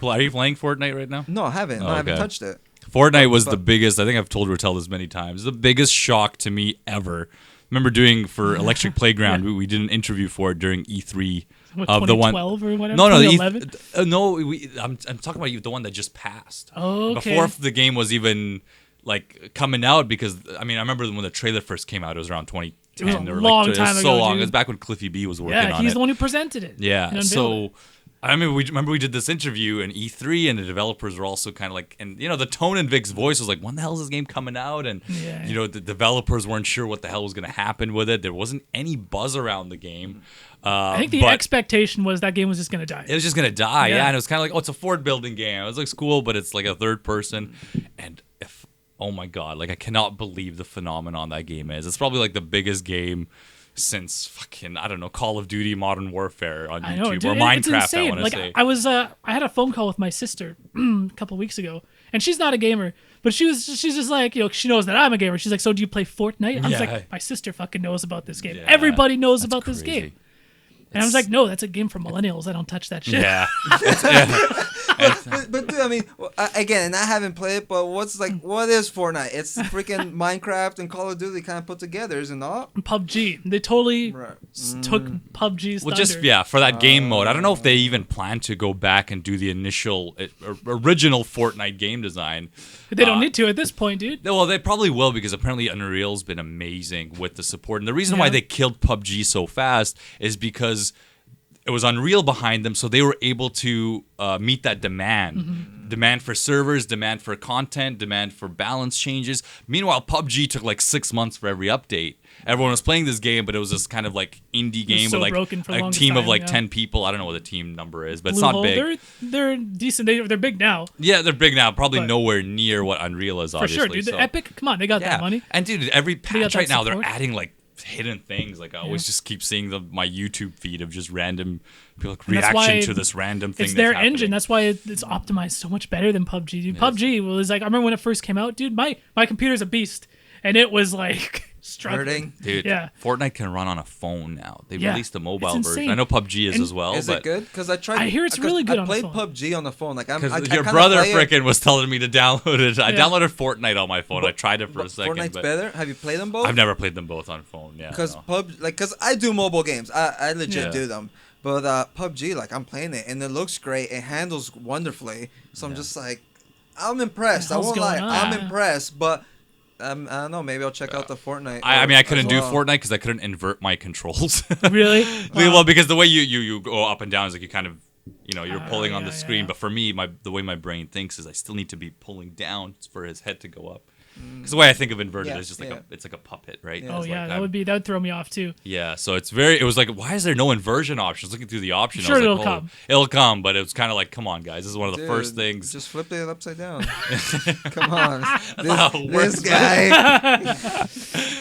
Are you playing Fortnite right now? no, I haven't. Oh, I haven't okay. touched it. Fortnite was the biggest. I think I've told Retel this many times. The biggest shock to me ever. Remember doing for Electric Playground, we did an interview for it during E3 What, of the one. 2012 or whatever? No, 2011? I'm talking about the one that just passed. Oh, okay. Before the game was even like coming out, because I mean I remember when the trailer first came out, it was around 2010. It was a or long like, time it was ago, so long. dude. It was back when Cliffy B was working Yeah, on he's it. the one who presented it. Yeah. and unveiled So it. I mean, we did this interview in E3, and the developers were also kind of like, and the tone in Vic's voice was like, "When the hell is this game coming out?" And Yeah. the developers weren't sure what the hell was going to happen with it. There wasn't any buzz around the game. I think the but expectation was that game was just going to die. it was just gonna die. Yeah. Yeah, and it was kind of like, oh, it's a fort building game. It looks cool, but it's like a third person. And oh my god, like I cannot believe the phenomenon that game is. It's probably like the biggest game since fucking, I don't know, Call of Duty Modern Warfare on I YouTube, know, dude, or it's Minecraft. insane. I want to Like say. I had a phone call with my sister a couple weeks ago, and she's not a gamer, but she's just like, she knows that I'm a gamer. She's like, so do you play Fortnite? I was Yeah. like, my sister fucking knows about this game. Yeah, Everybody knows that's about this crazy. game. And I was like, no, that's a game for millennials. I don't touch that shit. Yeah. But dude, I mean, again, and I haven't played it, but what is Fortnite? It's freaking Minecraft and Call of Duty kind of put together, is it not? PUBG. They totally Right. took PUBG's Well, thunder. just for that game mode. I don't know if they even plan to go back and do the initial original Fortnite game design. They don't need to at this point, dude. Well, they probably will, because apparently Unreal's been amazing with the support. And the reason why Yeah. they killed PUBG so fast is because it was Unreal behind them, so they were able to meet that demand. Mm-hmm. Demand for servers, demand for content, demand for balance changes. Meanwhile, PUBG took like 6 months for every update. Everyone was playing this game, but it was this kind of like indie game so with like broken for the a longest team of time, like yeah. 10 people. I don't know what the team number is, but it's Blue not Hole, big. They're decent. They're big now. Yeah, they're big now. Probably But- nowhere near what Unreal is, For obviously. sure, dude. so. The Epic, come on, they got that money. And dude, every got patch that right now, they're support. adding like hidden things. Like I always just keep seeing my YouTube feed of just random reaction to this random thing. It's their that's happening. engine. That's why it's optimized so much better than PUBG. Dude, PUBG was like, I remember when it first came out, dude. My computer's a beast, and it was like struggling. Hurting. Dude, Yeah. Fortnite can run on a phone now. They Yeah, released the mobile it's version. insane. I know PUBG is And as well, Is but it good? Because I tried. I hear it's really good I on the played phone. PUBG on the phone. Like I because your kinda brother play it. frickin' was telling me to download it. I Yeah. downloaded Fortnite on my phone. I tried it for a second, Fortnite's but better. Have you played them both? I've never played them both on phone. Yeah, Because no. because I do mobile games. I legit Yeah. do them. But PUBG, like I'm playing it and it looks great. It handles wonderfully. So I'm just like, I'm impressed. I What the won't hell's lie. going I'm on? impressed. But I don't know. Maybe I'll check out the Fortnite. I mean, I as couldn't do well. Fortnite because I couldn't invert my controls. Really? Well, because the way you go up and down is like you kind of, you're pulling on yeah, the screen. yeah. But for me, the way my brain thinks is I still need to be pulling down for his head to go up. Because the way I think of inverted Yeah, is just like it's like a puppet, right? Yeah. Oh It's yeah, like that would throw me off too. Yeah, so it was like, why is there no inversion options? Looking through the options, Sure, I was it'll like, come. It'll come, but it was kind of like, come on, guys, this is one of the Dude, first things. Just flip it upside down. Come on. how it This works, guy.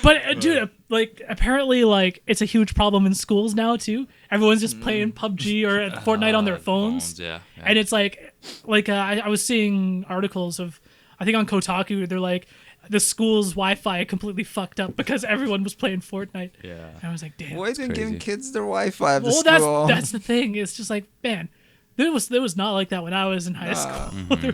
But dude, like apparently, like it's a huge problem in schools now too. Everyone's just playing PUBG or Fortnite on their phones, Yeah, and it's like I was seeing articles of, I think on Kotaku, they're like the school's Wi-Fi completely fucked up because everyone was playing Fortnite. yeah. And I was like, damn. Why isn't crazy. giving kids their Wi-Fi after Well, school? that's the thing. It's just like, man, there was not like that when I was in high school.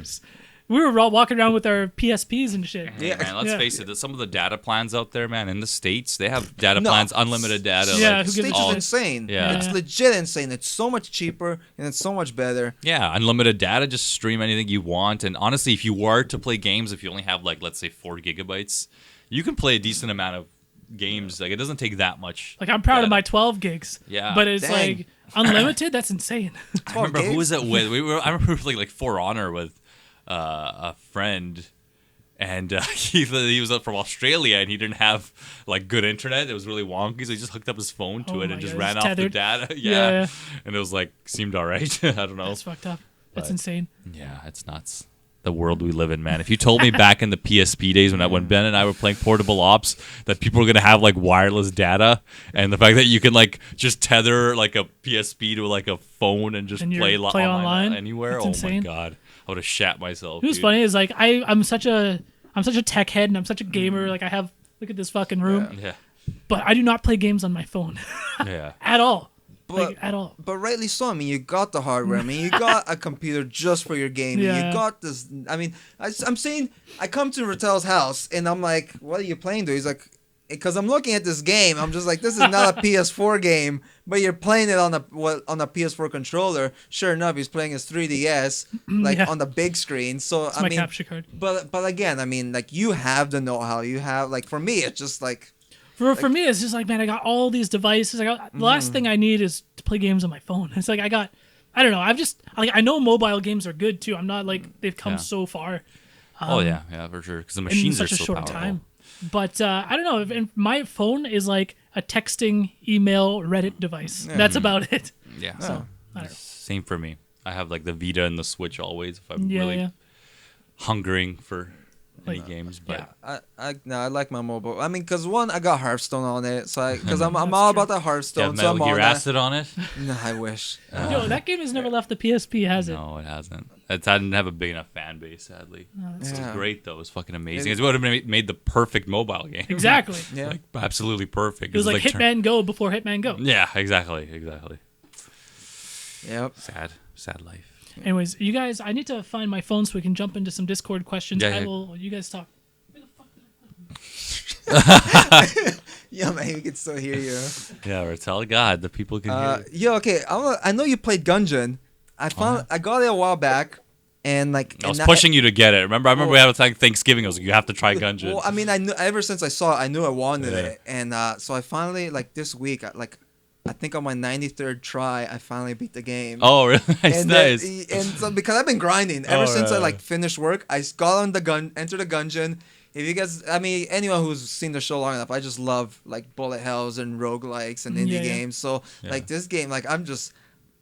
We were all walking around with our PSPs and shit. Hey, man, let's Yeah. face it. Some of the data plans out there, man, in the States, they have data No. plans, unlimited data. Yeah, like, who gives States a is shit? insane. Yeah. It's legit insane. It's so much cheaper and it's so much better. yeah, unlimited data. Just stream anything you want. And honestly, if you were to play games, if you only have like, let's say 4 gigabytes, you can play a decent amount of games. Like it doesn't take that much. Like I'm proud of data. my 12 gigs. Yeah. But it's Dang. like unlimited. That's insane. I remember who gigs? was it with? I remember like For Honor with a friend. And he was from Australia, and he didn't have like good internet. It was really wonky, so he just hooked up his phone to it and just ran off tethered. the data. Yeah. And it was like seemed all right. I don't know. That's fucked up. That's But- insane. Yeah, it's nuts. The world we live in, man. If you told me back in the PSP days when Ben and I were playing Portable Ops that people were gonna have like wireless data, and the fact that you can like just tether like a PSP to like a phone and just And play online? anywhere, That's oh insane. my god, I would have shat myself. It was dude. funny is like I'm such a tech head and I'm such a gamer. Like I have look at this fucking room, Yeah, but I do not play games on my phone yeah. at all. But At all. But rightly so. I mean, you got the hardware. I mean, you got a computer just for your gaming. Yeah. You got this. I mean, I'm saying, I come to Retel's house and I'm like, "What are you playing, dude?" He's like, "Because I'm looking at this game. I'm just like, this is not a PS4 game, but you're playing it on a PS4 controller." Sure enough, he's playing his 3DS like Yeah. on the big screen. So It's I my mean, capture card. but again, I mean, like you have the know-how. You have like for me, it's just like. For me, it's just like, man, I got all these devices. The last thing I need is to play games on my phone. It's like I don't know. I've just like I know mobile games are good too. I'm not like they've come Yeah. so far Oh yeah, for sure. Because the in machines are such a so short powerful. time. But I don't know. And my phone is like a texting, email, Reddit device. That's about it. Yeah, So I don't know. same for me. I have like the Vita and the Switch always if I'm Yeah, really yeah. hungering for any Like, games. But I like my mobile. I mean, cause one, I got Hearthstone on it, so because I'm That's all true. about the do you Hearthstone. have So Metal I'm Gear on that. Acid on it? No, I wish. Yo, that game has never left the PSP, has it? No, it hasn't. I didn't have a big enough fan base, sadly. that's It was Yeah. great though. It was fucking amazing. It would have made the perfect mobile game. Exactly. Yeah. Like absolutely perfect. It was like turn- Hitman Go before Hitman Go. Yeah, exactly. Yep. Sad life. Anyways, you guys, I need to find my phone so we can jump into some Discord questions. Yeah, yeah. You guys talk. Yeah, man, we can still hear you. Yeah, Retel, God, the people can hear. Yeah, okay. I know you played Gungeon. I got it a while back, and like I was and pushing you to get it. I remember we Well- had a Thanksgiving. I was like, you have to try Gungeon. Well, I mean, I knew ever since I saw it, I knew I wanted Yeah. it, and so I finally like this week, I think on my 93rd try, I finally beat the game. Oh, really? Nice, and nice. and so because I've been grinding ever Oh, since I right. like finished work, I got on the gun, entered the Gungeon. If you guys, I mean, anyone who's seen the show long enough, I just love like bullet hells and roguelikes and indie Yeah, yeah. games. So Yeah. like this game, like I'm just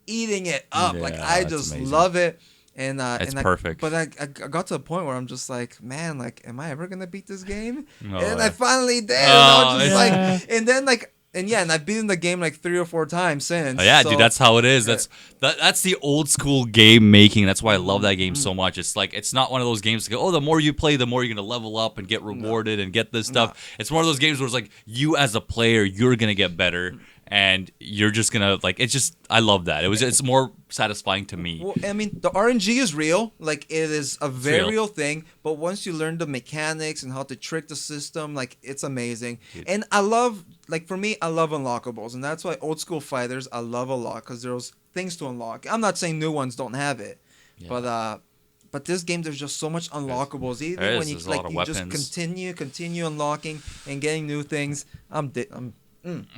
eating it up. Like Yeah, I that's just amazing. love it. And It's and perfect. But I got to the point where I'm just like, man, like, am I ever gonna beat this game? Oh, and yeah. I finally did. And Oh, I was just it's- like, and then like, and yeah, and I've beaten the game like 3 or 4 times since. Oh, yeah, so- dude, that's how it is. That's the old school game making. That's why I love that game so much. It's like it's not one of those games to go, oh, the more you play, the more you're gonna level up and get rewarded and get this stuff. It's one of those games where it's like you as a player, you're gonna get better and you're just gonna like it's just I love that. It's more satisfying to me. Well, I mean, the RNG is real. Like, it is a very real. real thing. But once you learn the mechanics and how to trick the system, like, it's amazing. Dude. And I love, like, for me, I love unlockables. And that's why old school fighters, I love a lot. Because there's things to unlock. I'm not saying new ones don't have it. Yeah. But this game, there's just so much unlockables. Even There when is. you, There's a like, lot of you just weapons. continue unlocking and getting new things. I'm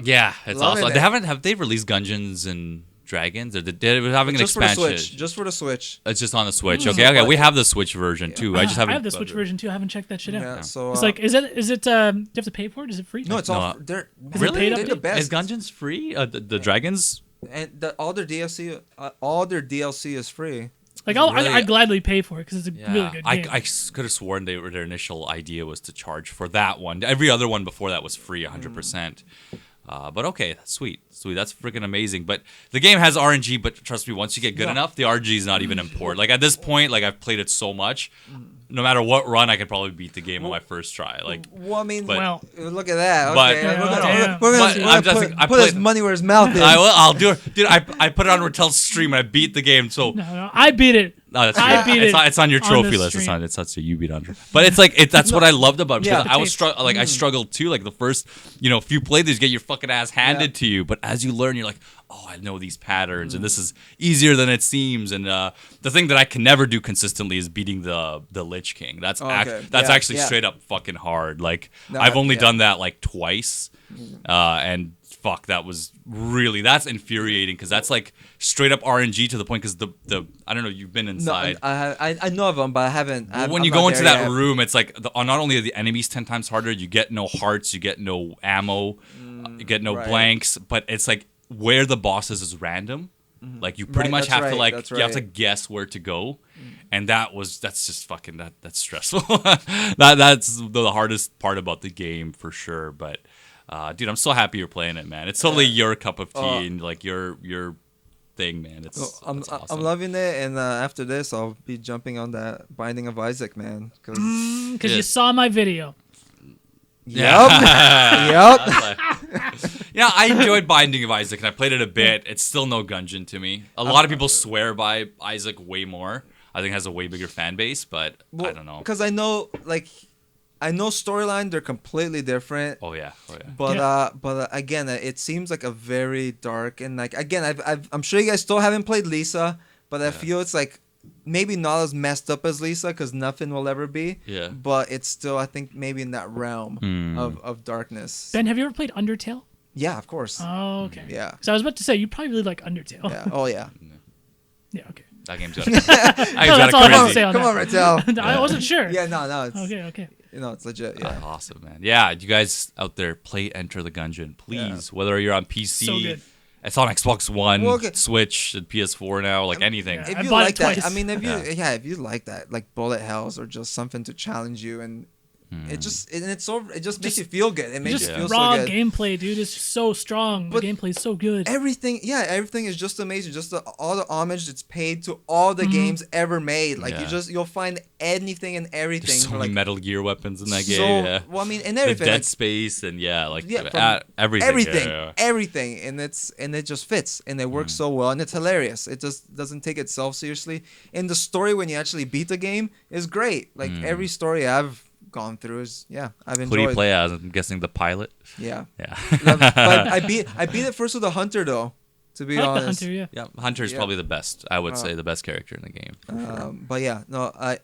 Yeah, it's Loving awesome. it. Have they released Dungeons and Dragons? Or they're having an just for the expansion? Switch. Just for the Switch. It's just on the Switch. Mm. Okay. But- We have the Switch version too. I just haven't. I have the Switch version too. I haven't checked that shit out. Yeah, so... It's like, is it? Do you have to pay for it? Is it free? No, it's No, all... They're, Is it paid they're update? the best. Is Dungeons free? The Dragons? And all their DLC is free. Like, Really? I'd gladly pay for it because it's a Yeah, really good game. I could have sworn their initial idea was to charge for that one. Every other one before that was free, 100%. But okay, that's sweet. That's freaking amazing. But the game has RNG, but trust me, once you get good Yeah. enough, the RNG is not even important. Like at this point, like I've played it so much, no matter what run, I could probably beat the game on my first try. Like, Well, I mean, but- Well, look at that. But- Okay, Yeah, we're damn. gonna, But I'm just like, I put his played- money where his mouth is. I'll do it, dude. I put it on Retel's stream and I beat the game. So no, I beat it. no, that's I right. beat it's, it it's on your on trophy the list. It's stream. not. It's not so you beat on. But it's like that's what I loved about it because Yeah. I was I struggled too. Like the first, if you play these, you get your fucking ass handed to you. But as you learn, you're like, oh, I know these patterns, and this is easier than it seems. And the thing that I can never do consistently is beating the Lich King. That's Okay. that's Yeah, actually yeah. straight up fucking hard. Like No, I've only yeah. done that like twice, and fuck, that's infuriating because that's like straight up RNG to the point because the I don't know, you've been No, inside. I know of them, but I haven't. When you go into that room, it's like not only are the enemies 10 times harder, you get no hearts, you get no ammo, you get no right. blanks, but it's like where the bosses is random. Like you pretty much have to you have to guess where to go, and that's just fucking that's stressful. That's the hardest part about the game for sure. But dude, I'm so happy you're playing it, man. It's totally your cup of tea and like your thing, man. It's awesome. I'm loving it, and after this, I'll be jumping on that Binding of Isaac, man. Because you saw my video. Yep. Yeah, I enjoyed Binding of Isaac, and I played it a bit. It's still no Gungeon to me. A lot of people swear by Isaac way more. I think it has a way bigger fan base, but I don't know. Because I know storyline, they're completely different. Oh yeah. But again, it seems like a very dark and like again, I'm sure you guys still haven't played Lisa, but I feel it's like maybe not as messed up as Lisa because nothing will ever be. Yeah. But it's still, I think, maybe in that realm of darkness. Ben, have you ever played Undertale? Yeah, of course. Oh, okay. Yeah. So I was about to say you probably really like Undertale. Yeah. Oh yeah. Yeah. Okay. That game's got that's all I have to say on Come on, Retel. I wasn't sure. Yeah, no, it's Okay. it's legit. Yeah. Awesome, man. Yeah, you guys out there, play Enter the Gungeon, please. Whether you're on PC, So good. it's on Xbox One, Well, okay. Switch, and PS4 now, like anything. Yeah. If I you bought it like that, twice. I mean, if you like that, like bullet hells or just something to challenge you, and it just makes you feel good. It makes Just you feel raw so good. gameplay, dude, is so strong. The But gameplay is so good. Everything is just amazing. Just all the homage that's paid to all the games ever made. Like you'll find anything and everything. There's so many Metal Gear weapons in that so, game. Yeah. Well, I mean, and The everything. Dead like, Space and everything. everything, Yeah. everything, and it just fits and it works so well and it's hilarious. It just doesn't take itself seriously. And the story when you actually beat the game is great. Like every story I've gone through is I've enjoyed. Who do you play as? I'm guessing the pilot. Yeah. Yeah. But I beat it first with the hunter though. To be I like honest. the Hunter, yeah. Yeah, Hunter's probably the best. I would say the best character in the game. For sure. But yeah, no, I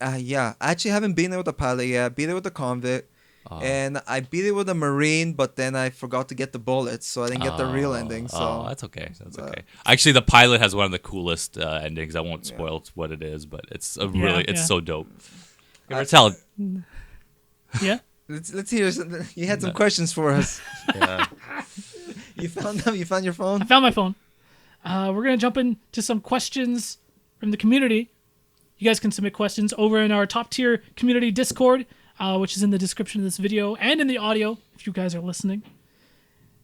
actually haven't beaten it with the pilot yet. I beat it with the convict, and I beat it with the marine, but then I forgot to get the bullets, so I didn't get the real ending. So that's okay. That's okay. Actually, the pilot has one of the coolest endings. I won't spoil what it is, but it's it's so dope. Retel. Yeah. let's hear. You had some questions for us. Yeah. You found them. You found your phone. I found my phone. We're going to jump into some questions from the community. You guys can submit questions over in our top tier community Discord, which is in the description of this video and in the audio if you guys are listening.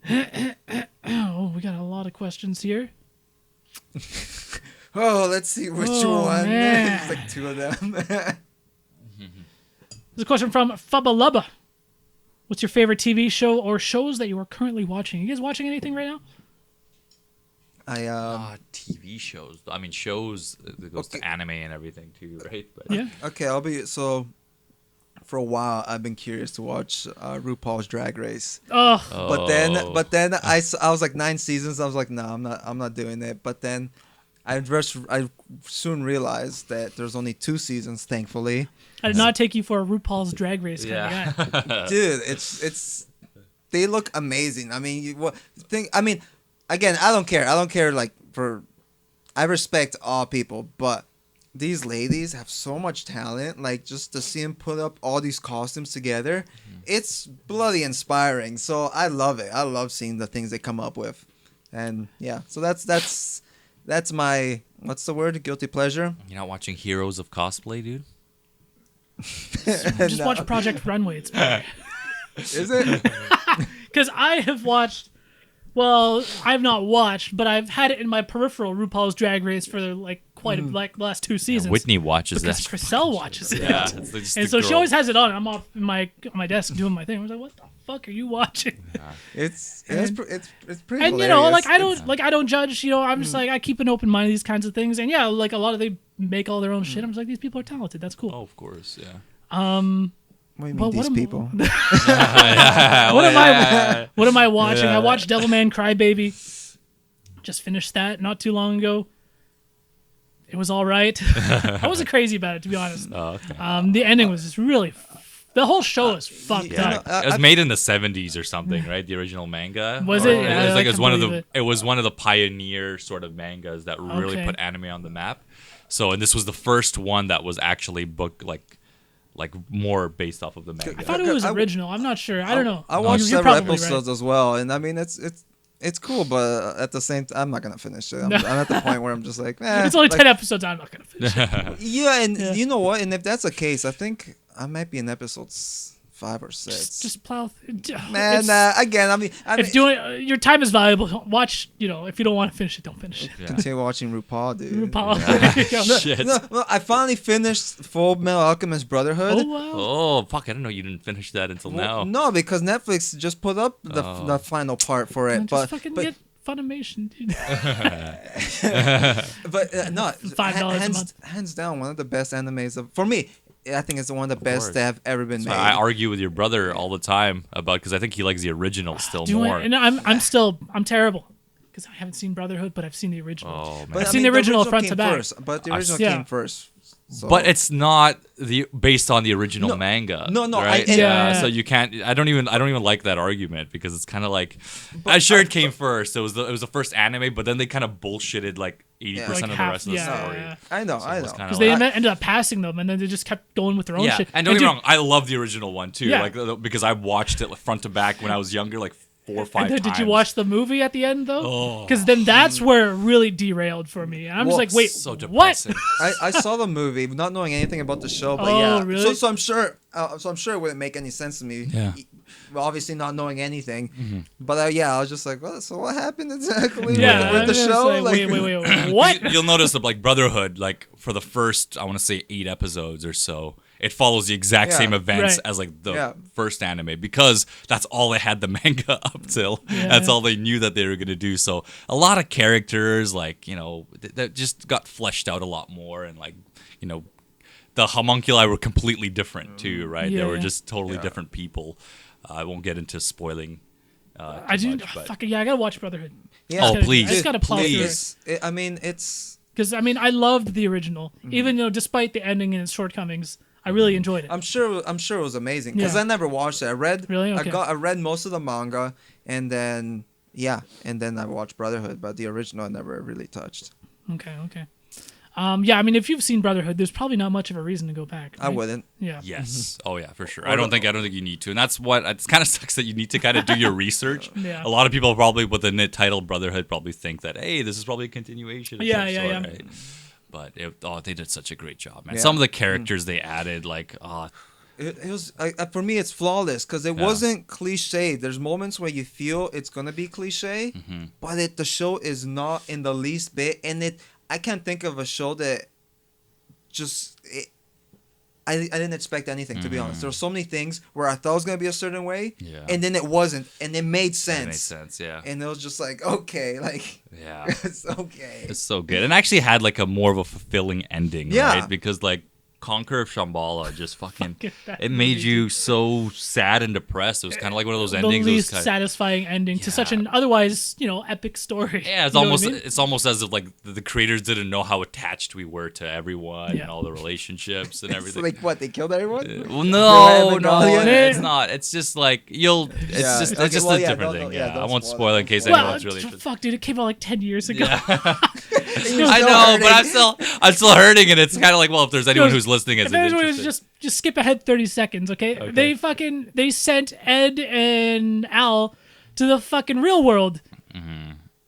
Oh, we got a lot of questions here. Oh, let's see which one. Man. There's like two of them. There's a question from Fabalubba. What's your favorite TV show or shows that you are currently watching? You guys watching anything right now? TV shows. I mean, shows that goes to anime and everything too, right? But Yeah. Okay, for a while I've been curious to watch RuPaul's Drag Race. Oh, But then I was like 9 seasons. I was like, no, I'm not doing it. But then I soon realized that there's only 2 seasons, thankfully. I did not take you for a RuPaul's Drag Race kind of guy. Dude, it's they look amazing. I mean, again, I don't care. I respect all people, but these ladies have so much talent. Like, just to see them put up all these costumes together, it's bloody inspiring. So I love it. I love seeing the things they come up with. And yeah, so that's my, what's the word? Guilty pleasure. You're not watching Heroes of Cosplay, dude? Just watch Project Runway. It's better. Is it? Because I have watched, well, I've not watched, but I've had it in my peripheral RuPaul's Drag Race for like quite the last 2 seasons. Whitney watches because that. Chriselle watches it. Yeah, and so she always has it on. I'm off on my desk doing my thing. I was like, what the fuck are you watching? It's pretty and you know, like I don't judge, you know, I'm just like, I keep an open mind to these kinds of things. And yeah, like a lot of they make all their own shit. I'm just like, these people are talented. That's cool. Oh, of course, yeah. What do you mean, these people? What am I watching? I watched Devilman Crybaby. Just finished that not too long ago. It was all right. I wasn't crazy about it, to be honest. Oh, okay. The ending was just really The whole show is fucked yeah, up. no, It was made in the 70s or something, right? The original manga. Was Or it? Yeah, it was I like can believe it. it was one of the pioneer sort of mangas that really Okay. put anime on the map. So, and this was the first one that was actually booked like more based off of the manga. I thought it was original. I'm not sure. I don't know. I watched You're several probably episodes as well, and I mean it's cool, but at the same time, I'm not gonna finish it. I'm at the point where I'm just like, If it's only like, 10 episodes, I'm not gonna finish it. Yeah, and Yeah. you know what? And if that's the case, I think I might be in episodes 5 or 6. Just plow. Man, again, I mean, If doing your time is valuable, watch. If you don't want to finish it, don't finish it. Yeah. continue watching RuPaul, dude. RuPaul. There you go. Shit. No, I finally finished Full Metal Alchemist Brotherhood. Oh wow. Oh, fuck. I didn't know you didn't finish that until now. No, because Netflix just put up the final part for it. Just fucking get Funimation, dude. No, $5 a month. hands down, one of the best animes for me. I think it's one of the best course. that have ever been So made. I argue with your brother all the time about because I think he likes the original still more. And I'm terrible because I haven't seen Brotherhood, but I've seen the original. Oh man. But I've I seen mean, the original front came to back. First, but the original Yeah. came first. So. But it's not based on the original manga. No, right? Yeah. So you can't. I don't even like that argument because it's kind of like, But sure it came first. It was the first anime, but then they kind of bullshitted like 80% Like of the half- rest of the yeah, story. yeah. I know. it was kinda Because like- they ended up passing them, and then they just kept going with their own Yeah, shit. and don't get me dude, wrong, I love the original one too. Yeah. Like because I watched it front to back when I was younger, like 4 or 5 and then, times. did you watch the movie at the end though? Oh. Because then that's where it really derailed for me. And I'm just Well, like, wait, So what? depressing. I saw the movie, not knowing anything about the show, but Oh, yeah. really? So I'm sure. So I'm sure it wouldn't make any sense to me. Yeah. Well, obviously not knowing anything, but yeah, I was just like, well, so what happened exactly Yeah, with the I was show? like, wait, what? You'll notice that like Brotherhood, like for the first, I want to say 8 episodes or so, it follows the exact Yeah. same events Right. as like the Yeah. first anime because that's all they had the manga up till. Yeah. That's all they knew that they were gonna do. So a lot of characters, like that just got fleshed out a lot more, and like the homunculi were completely different too, right? They were Yeah. just totally Yeah. different people. I won't get into spoiling. I do. much, but- Fuck it, yeah, I gotta watch Brotherhood. Yeah. Oh, please. I just gotta plow through it. Please. I mean, it's. Because I mean, I loved the original, even though despite the ending and its shortcomings, I really enjoyed it. I'm sure it was amazing because Yeah. I never watched it. I read. Really? Okay. I read most of the manga, and then I watched Brotherhood, but the original I never really touched. Okay. Yeah, I mean, if you've seen Brotherhood, there's probably not much of a reason to go back. I right? wouldn't. Yeah. Yes. Oh yeah, for sure. I don't think you need to, and that's what it kind of sucks that you need to kind of do your research. Yeah. A lot of people probably with the title Brotherhood probably think that hey, this is probably a continuation. Of Yeah, some yeah, sort, yeah. Right? But they did such a great job, man. Yeah. Some of the characters they added, like It was for me. It's flawless because it wasn't cliche. There's moments where you feel it's gonna be cliche, but the show is not in the least bit. And I can't think of a show that I didn't expect anything, to be honest. There were so many things where I thought it was gonna be a certain way, Yeah. and then it wasn't, and it made that sense. made sense. Yeah. And it was just like, okay, like Yeah. it's okay. It's so good, and actually had like a more of a fulfilling ending, Yeah. right? Because like Conqueror of Shambhala just fucking that it made movie, you so sad and depressed. It was kind of like one of those The endings. least that was satisfying ending to such Yeah. an otherwise, epic story. yeah, it's You know what almost I mean? it's almost as if like the creators didn't know how attached we were to everyone Yeah. and all the relationships and It's everything. like what, they killed everyone? Well, They no, haven't no, gone yet? it's not. It's just like it's Yeah. just Okay, it's just well, a yeah, different don't- thing. yeah, Yeah, I don't won't spoil spoil it. in case Well, anyone's really interested. fuck, dude, it came out like 10 years ago. Yeah. You're I still know, but hurting. I'm still hurting, and it's kind of like, well, if there's anyone Dude, who's listening, If is anyone was interested. just skip ahead 30 seconds, okay? Okay. They sent Ed and Al to the fucking real world,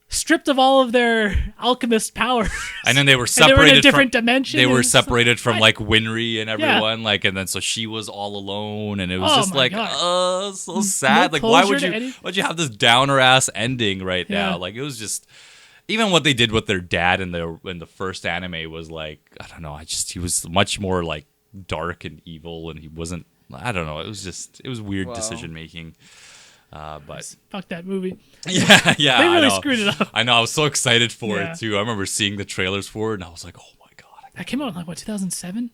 stripped of all of their alchemist powers. And then they were And they were separated in a different from, dimension. They were and stuff. separated from Right. like Winry and everyone, like, and then so she was all alone, and it was Oh just my like, God. so sad. Like, why closure would to you? any- Why'd you have this downer ass ending right Yeah. now? Like, it was just. Even what they did with their dad in the first anime was like, I don't know. He was much more like dark and evil, and he wasn't. I don't know. It was weird Wow. decision making. But Fuck that movie. yeah, They I really know. screwed it up. I know. I was so excited for Yeah. it too. I remember seeing the trailers for it, and I was like, oh my god. That came out in like, what, 2007?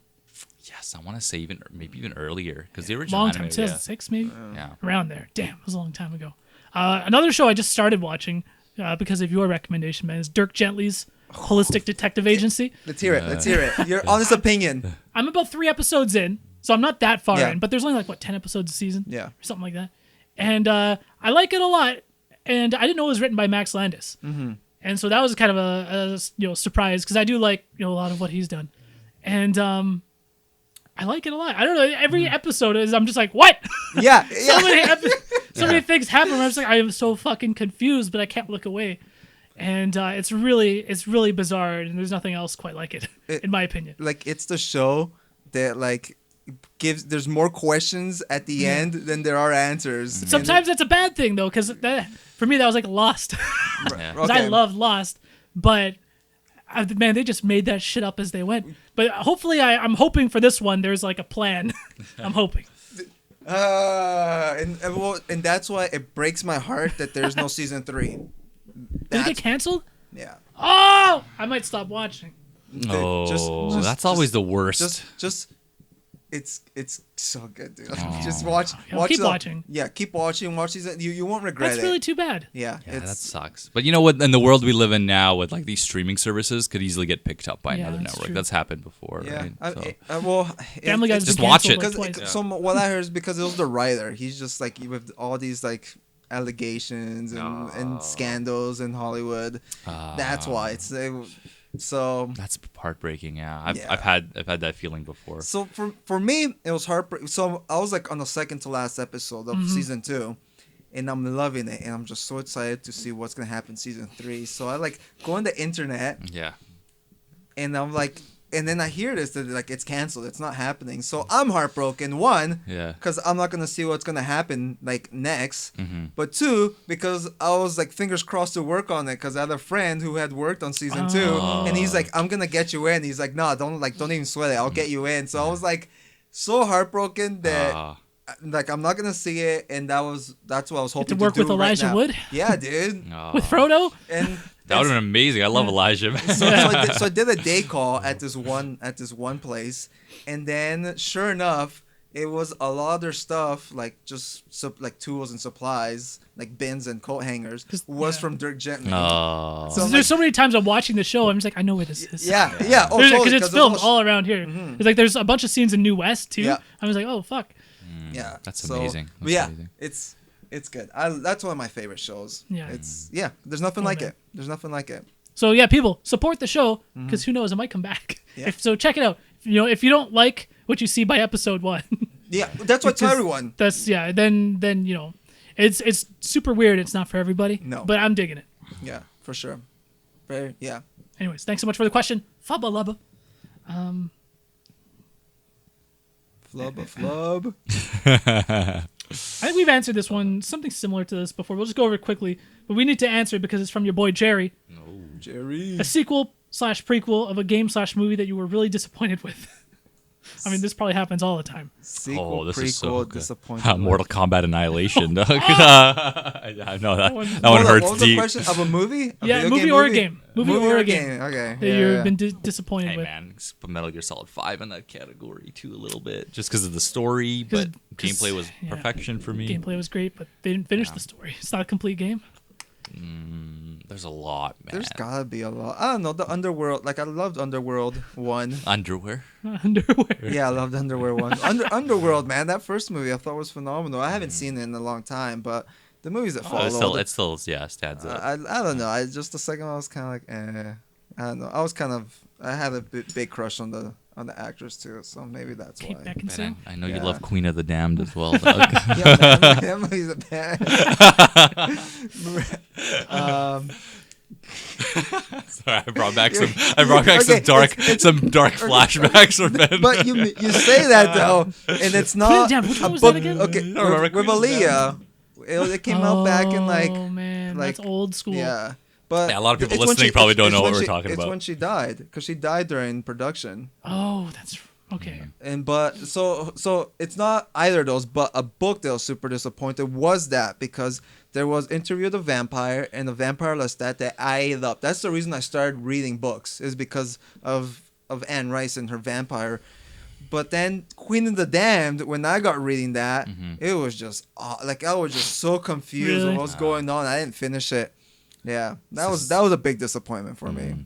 Yes, I want to say maybe even earlier because the original Long anime, time, 2006 maybe? yeah. Around there. Damn, it was a long time ago. Another show I just started watching because of your recommendation, man, is Dirk Gently's Holistic Detective Agency. Let's hear it. Let's hear it. Your honest opinion. I'm about 3 episodes in. So I'm not that far Yeah. in, but there's only like 10 episodes a season, Yeah. or something like that. And I like it a lot. And I didn't know it was written by Max Landis. Mm-hmm. And so that was kind of a surprise because I do like a lot of what he's done, and I like it a lot. I don't know. Every episode is I'm just like, what? Yeah. So many things happen where I'm just like, I am so fucking confused, but I can't look away. And it's really bizarre, and there's nothing else quite like it, in my opinion. Like, it's the show that like there's more questions at the end than there are answers. Sometimes that's a bad thing though, because for me that was like Lost. Yeah. Because I loved Lost, but man, they just made that shit up as they went. But hopefully, I'm hoping for this one, there's like a plan. I'm hoping. And that's why it breaks my heart that there's no season 3. Did it get canceled? Yeah. Oh, I might stop watching. That's always the worst. Just it's so good, dude. Just watch. Keep watching. Yeah, keep watching. Watch these. You won't regret it. That's really too bad. Yeah, That sucks. But you know what? In the world we live in now, with like these streaming services, could easily get picked up by another network. True. That's happened before. Yeah. Right? Family Guy's just been watch canceled it. like twice. So what I heard is because it was the writer. He's just like with all these like allegations and scandals in Hollywood. That's why it's so. That's heartbreaking. Yeah, I've had that feeling before. So for me, it was heartbreaking. So I was like on the second to last episode of season 2, and I'm loving it, and I'm just so excited to see what's gonna happen in season 3. So I like go on the internet. Yeah. And I'm like, and then I hear this that like it's canceled, it's not happening. So I'm heartbroken. 1, because I'm not gonna see what's gonna happen like next. But 2, because I was like fingers crossed to work on it, because I had a friend who had worked on season 2, and he's like, I'm gonna get you in. He's like, no, don't even sweat it. I'll get you in. So I was like, so heartbroken that. Like I'm not gonna see it, and that's what I was hoping to work with do Elijah right now. Wood. Yeah, dude. With Frodo. And that would have been amazing. I love Elijah. so I did a day call at this one place, and then sure enough, it was a lot of their stuff, like just like tools and supplies, like bins and coat hangers, was from Dirk Gently. So there's so many times I'm watching the show, I'm just like, I know where this is. Yeah. Oh, because totally, it's filmed all around here. It's like there's a bunch of scenes in New West too. Yeah. I was like, oh fuck. Yeah, that's amazing. That's amazing. It's good. That's one of my favorite shows. Yeah. There's nothing like it. There's nothing like it. So yeah, people support the show because who knows, it might come back. Yeah. So check it out. If you don't like what you see by episode 1, yeah, that's what I tell everyone. Then it's super weird. It's not for everybody. No, but I'm digging it. Yeah, for sure. Anyways, thanks so much for the question, Fubba Lubba. Flub. I think we've answered this one, something similar to this before. We'll just go over it quickly, but we need to answer it because it's from your boy Jerry. Jerry. A sequel/prequel of a game/movie that you were really disappointed with. I mean, this probably happens all the time. Sequel, this prequel, is so good. disappointed. Mortal Kombat Annihilation. I know that one hurts what was deep. The question of a movie? Yeah, movie or a game. Movie or a game. Okay. That you've been disappointed Hey with. man, put Metal Gear Solid 5 in that category too a little bit, just because of the story. But gameplay was perfection for me. Gameplay was great, but they didn't finish the story. It's not a complete game. There's a lot, man. There's gotta be a lot. I don't know, the Underworld. Like I loved Underworld 1. Underwear. Underwear. Yeah, I loved Underwear 1. Underworld, man. That first movie I thought was phenomenal. I haven't seen it in a long time, but the movies that followed. It still stands up. I don't know. The second one I was kind of like, I don't know. I had a big crush on the actress too, so maybe that's why. Man, I know you love Queen of the Damned as well. Yeah, man, that movie's a bad. Sorry, I brought back some dark flashbacks from Ben. But you say that though, and it's not Which one a was book. that again? Okay, with Aaliyah, it came out back in like. Oh man, like, that's old school. Yeah. But a lot of people listening probably don't know what we're talking about. It's when she died, because she died during production. Oh, that's okay. So it's not either of those, but a book that was super disappointed was that, because there was Interview with the Vampire and the Vampire Lestat that I ate up. That's the reason I started reading books, is because of Anne Rice and her vampire. But then Queen of the Damned, when I got reading that, it was just like I was just so confused on what's going on. I didn't finish it. Yeah, that was a big disappointment for me.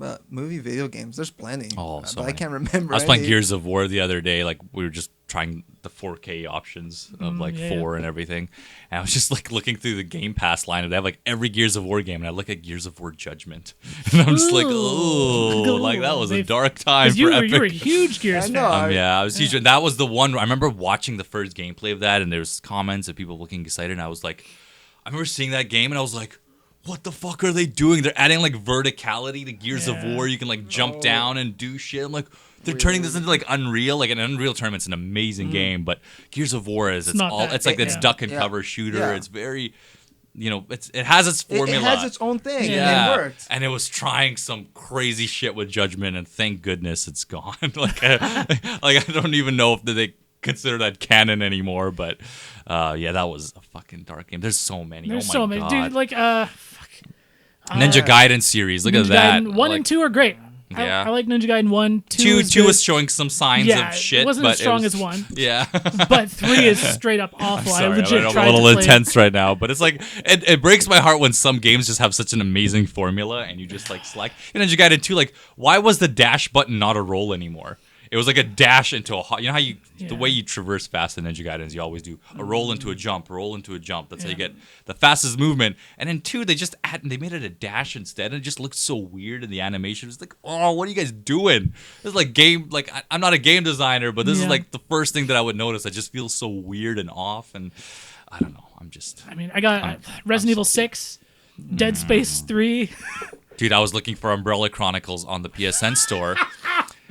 But movie video games, there's plenty. Oh, so but I many. can't remember. I was playing any. Gears of War the other day. Like we were just trying the 4K options of like yeah, 4 and everything. And I was just like looking through the Game Pass line, and they have like every Gears of War game, and I look at Gears of War Judgment, and I'm just like, oh, like that was a dark time for you Epic. were a huge Gears I fan. know. Yeah, I was huge. And that was the one. I remember watching the first gameplay of that, and there was comments of people looking excited, and I was like, I remember seeing that game, and I was like, what the fuck are they doing? They're adding like verticality to Gears of War. You can like jump down and do shit. I'm like, they're turning this into like Unreal. Like an Unreal Tournament's an amazing game, but Gears of War is not that. it's like this duck and cover shooter. It's very, it has its formula. It has its own thing, Yeah, and it worked. and it was trying some crazy shit with Judgment, and thank goodness it's gone. like I don't even know if they consider that canon anymore, but that was a fucking dark game. There's so many. There's oh my so many, God. dude. Like Ninja Gaiden series. Look Ninja at that. Gaiden 1 Like, and 2 are great. Yeah. I like Ninja Gaiden 1. 2 Two is good. was showing some signs of shit. It wasn't but as strong was, as 1. Yeah. But 3 is straight up awful. Sorry, I legit I'm tried a little to play intense right now, but it's like it breaks my heart when some games just have such an amazing formula and you just like slack. And Ninja Gaiden 2, like, why was the dash button not a roll anymore? It was like a dash into a hot. You know how the way you traverse fast in Ninja Gaiden is you always do a roll into a jump, roll into a jump. That's how you get the fastest movement. And in 2, they made it a dash instead, and it just looked so weird in the animation. It's like, oh, what are you guys doing? This is like I'm not a game designer, but this is like the first thing that I would notice. It just feels so weird and off, and I don't know. I got Resident Evil 6, Dead Space 3. Dude, I was looking for Umbrella Chronicles on the PSN store.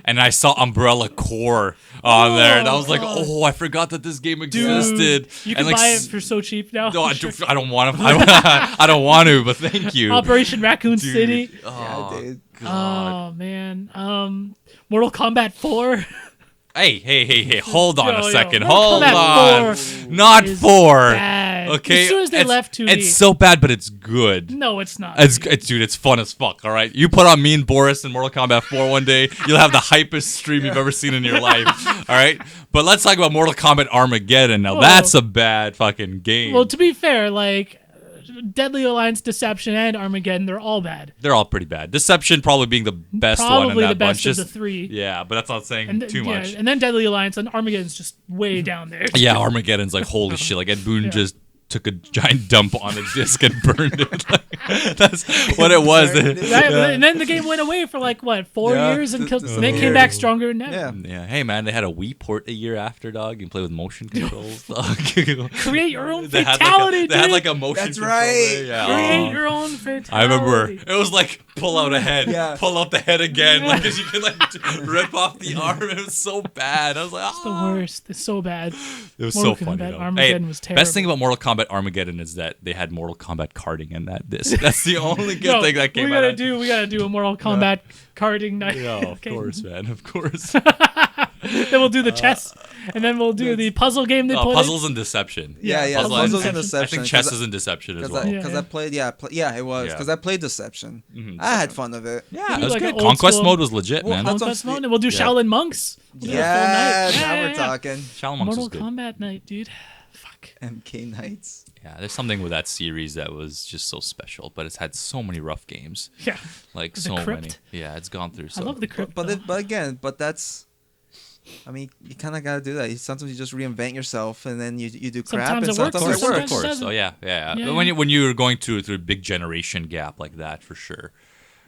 And I saw Umbrella Core on there, and I was like, "Oh, I forgot that this game existed." You can buy it for so cheap now. No, I don't want to. I don't want to, but thank you. Operation Raccoon City. Oh, Yeah, dude. God. Oh man. Mortal Kombat 4. Hey! Hold on a second. Mortal Hold Kombat on. 4 Not is 4. bad. Okay. As soon as they left 2D. It's so bad, but it's good. No, it's not. Dude, it's fun as fuck. All right, you put on me and Boris in Mortal Kombat 4 one day, you'll have the hypest stream you've ever seen in your life. All right, but let's talk about Mortal Kombat Armageddon. Now that's a bad fucking game. Well, to be fair, like Deadly Alliance, Deception, and Armageddon, they're all bad. They're all pretty bad. Deception probably being the best one in Probably that the best bunch. of the 3. Yeah, but that's not saying And too much. And then Deadly Alliance, and Armageddon's just way down there. Yeah, Armageddon's like holy shit. Like Ed Boon just took a giant dump on a disc and burned it. Like, that's what it was. And then the game went away for like what 4 years, and then it came back stronger than ever. Yeah. Hey man, they had a Wii port a year after, dog. You can play with motion controls. Dog. Create your own They fatality. had like a motion That's controller. right. Yeah. Create your own fatality. I remember it was like pull out a head, pull out the head again, like because you can like rip off the arm. It was so bad. I was like, the worst. It's so bad. It was Mortal so funny. Kombat Though. Armageddon was terrible. Best thing about Mortal Kombat Armageddon is that they had Mortal Kombat karting in that disc. That's the only good thing that came we out. gotta do a Mortal Kombat karting night. Yeah, of course, man. Of course. Then we'll do the chess, and then we'll do the puzzle game they put. Puzzles and Deception. Yeah. Puzzles and Deception. I think chess is in Deception as well. Because I played, it was. Because I played Deception. Mm-hmm. I had fun of it. Yeah, do it was like good. an old Conquest school- mode was legit, man. Conquest mode, and we'll do Shaolin Monks. We'll do a full night. Now we're talking. Shaolin Monks Mortal was good. Kombat night, dude. Fuck. MK Knights. Yeah, there's something with that series that was just so special, but it's had so many rough games. Yeah. Like The so Crypt. many. Yeah, it's gone through so I love the Crypt. But that's. I mean, you kind of gotta do that. Sometimes you just reinvent yourself, and then you do crap, Sometimes and it works, sometimes it sometimes works. it Of course. doesn't. Oh yeah. Yeah, When you're going through a big generation gap like that, for sure.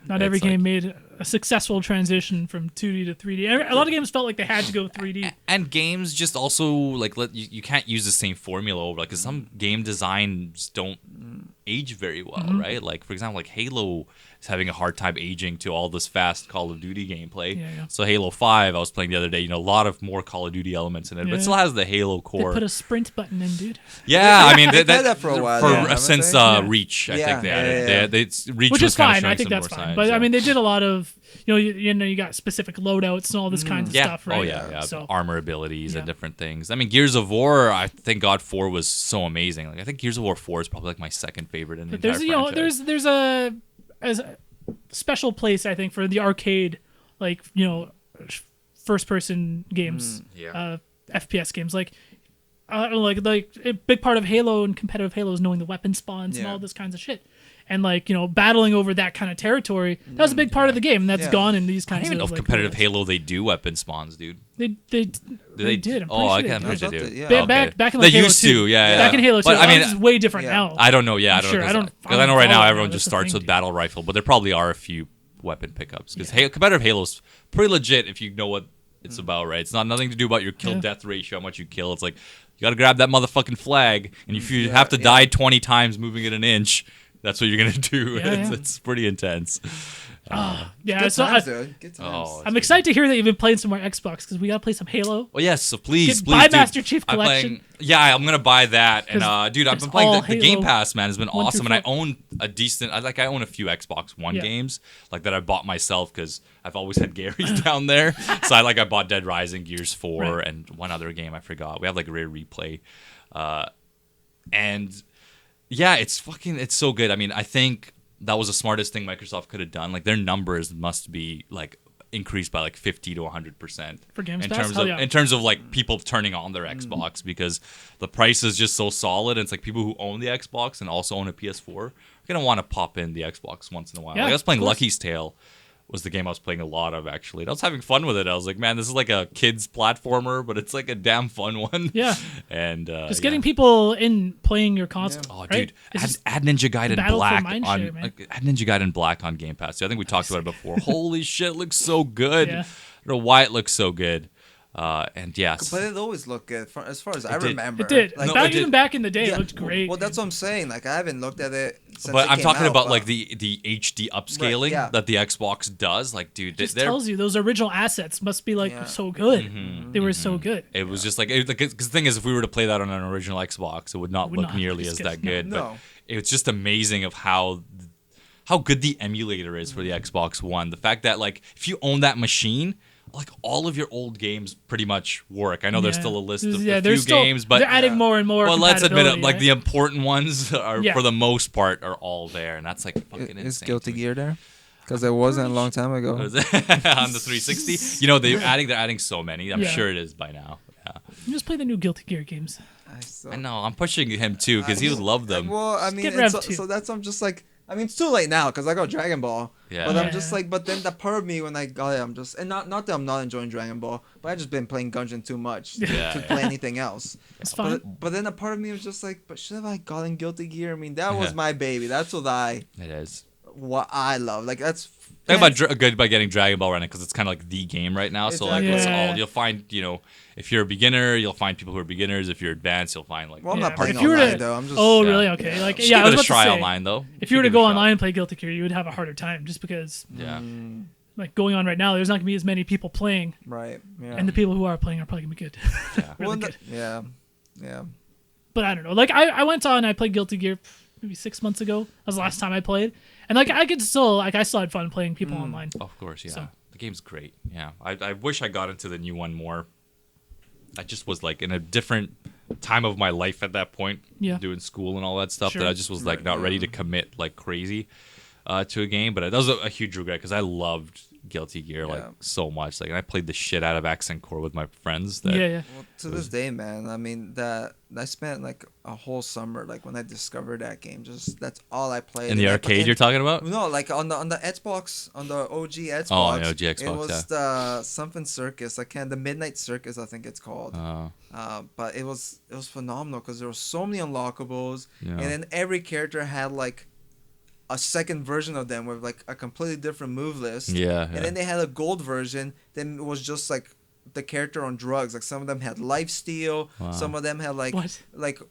Not every It's like- game made a successful transition from 2D to 3D. A lot of games felt like they had to go 3D. And games just also like you can't use the same formula over, like, because some game designs don't age very well, right? Like for example, like Halo is having a hard time aging to all this fast Call of Duty gameplay. Yeah. So Halo 5, I was playing the other day, a lot of more Call of Duty elements in it, but Yeah. it still has the Halo They core. put a sprint button in, dude. Yeah, I mean They've had that for a while, haven't since they? Reach, I Yeah, think they had yeah, it. yeah. Reach Which was is kind of fine. showing I think some that's more fine. signs, But yeah. I mean, they did a lot of, you got specific loadouts and all this kinds of stuff, right? Oh yeah. So, Armor abilities Yeah. and different things. I mean, Gears of War, I thank God 4 was so amazing. Like I think Gears of War 4 is probably like my second favorite in the but entire franchise. there's a special place, I think, for the arcade, like, first person games, FPS games. Like a big part of Halo and competitive Halo is knowing the weapon spawns and all this kinds of shit. and like battling over that kind of territory. That was a big part of the game, and that's gone in these I kinds don't even know of if like, competitive remakes. Halo they do weapon spawns, dude. They did. I'm pretty Oh, sure I they can't did. imagine they do. Yeah. Back in They like Halo used 2. to, yeah. Back in Halo 2, But I mean, it's way different yeah. now. I don't know. Yeah, I'm I don't sure. know. I don't Because I know right now follow everyone that. just That's the starts thing, with dude. battle rifle, but there probably are a few weapon pickups because competitive Halo's pretty legit if you know what it's about, right? It's not nothing to do about your kill death ratio, how much you kill. It's like you got to grab that motherfucking flag, and if you have to die 20 times moving it an inch, that's what you're gonna do. Yeah, It's pretty intense. Yeah, Good so times, dude. Good times. Oh, I'm excited to hear that you've been playing some more Xbox because we gotta play some Halo. Well, yes. So please, Buy dude. Master Chief I'm Collection. playing, I'm gonna buy that. And dude, I've it's been playing all the Game Halo Pass, man. It's been 1 awesome, through and I 4. own a decent. I own a few Xbox One Yeah. games like that I bought myself because I've always had Gary down there. So I bought Dead Rising, Gears 4, Right. and one other game I forgot. We have like a rare replay, and yeah, it's so good. I mean, I think that was the smartest thing Microsoft could have done. Like their numbers must be like increased by like 50 to 100% For Games in Pass? terms Hell of yeah. in terms of like people turning on their Xbox because the price is just so solid. And it's like people who own the Xbox and also own a PS4 are gonna want to pop in the Xbox once in a while. Yeah, Like I was playing of course. Lucky's Tale. Was the game I was playing a lot of actually. And I was having fun with it. I was like, man, this is like a kids platformer, but it's like a damn fun one. Yeah. And Just getting people in playing your console. Oh, right? dude, It's just add Ninja Gaiden battle for Black mind on share, man. add Ninja Gaiden Black on Game Pass. I think we talked about it before. Holy shit, it looks so good. Yeah. I don't know why it looks so good. And yes, But it always looked good, as far as I did. remember. It did. Like, No, it Even did. back in the day, yeah, it looked great. Well, that's what I'm saying. Like, I haven't looked at it since but it I'm came talking out, about but- like the HD upscaling yeah. that the Xbox does. Like, dude, just they're tells you those original assets must be like Yeah. so good. Mm-hmm. They were so good. it was just like because the thing is, if we were to play that on an original Xbox, it would not would look not nearly be as as that good. good. No. But it's just amazing of how good the emulator is for the Xbox One. The fact that like if you own that machine, like all of your old games pretty much work. I know there's Yeah. still a list There's- of yeah, a there's few still- games, but they're adding more and more. well, let's admit it. compatibility, Like right? the important ones are Yeah. for the most part are all there, and that's like fucking insane. Is to Guilty me. Gear there? Because it wasn't a long time ago. On the 360, you know they're adding so many. I'm Yeah. sure it is by now. Yeah. Just play the new Guilty Gear games. I know. I'm pushing him too because he would love them. Well, I mean, get it's, Rev 2. so that's I'm just like, I mean, it's too late now because I got Dragon Ball. Yeah. But I'm Yeah. just like, but then that part of me when I got it, I'm just, and not that I'm not enjoying Dragon Ball, but I just been playing Gungeon too much Yeah, to yeah. play anything else. It's fun. But then a part of me was just like, but should have I gotten Guilty Gear? I mean, that was Yeah. my baby. That's It is. what I love. Like that's. Think about good by getting Dragon Ball right now because it's kind of like the game right now. So like Exactly. it's Yeah. all you'll find. If you're a beginner, you'll find people who are beginners. If you're advanced, you'll find like. Well, I'm Yeah, not playing if you were online to- though. I'm just. Oh, Yeah. really? Okay. Like, Just yeah, I give was it a about try to say, online though. if you were to Give it a go shot. online and play Guilty Gear, you would have a harder time just because, Yeah. like, going on right now, there's not gonna be as many people playing, Right. Yeah. and the people who are playing are probably gonna be good. Yeah. really Well, good. yeah. Yeah. But I don't know. Like, I went on, I played Guilty Gear maybe 6 months ago. That was the last time I played, and like I still had fun playing people online. Of course, yeah. So- The game's great. Yeah. I wish I got into the new one more. I just was like in a different time of my life at that point, Yeah. doing school and all that stuff, Sure. that I just was like Right, not ready to yeah. commit like crazy to a game. But that was a huge regret because I loved Guilty Gear like Yeah. so much. Like, and I played the shit out of Accent Core with my friends. That, Yeah. Well, to this day, man, I mean that I spent like a whole summer like when I discovered that game. Just that's all I played. In the And arcade, you're talking about? No, like on the Xbox, on the OG Xbox. Oh, the OG It Xbox, was the something Circus. The Midnight Circus, I think it's called. Oh. But it was phenomenal because there were so many unlockables, Yeah. and then every character had like a second version of them with like a completely different move list. Yeah, And yeah. then they had a gold version. Then it was just like the character on drugs. Like some of them had lifesteal. Wow. Some of them had like What?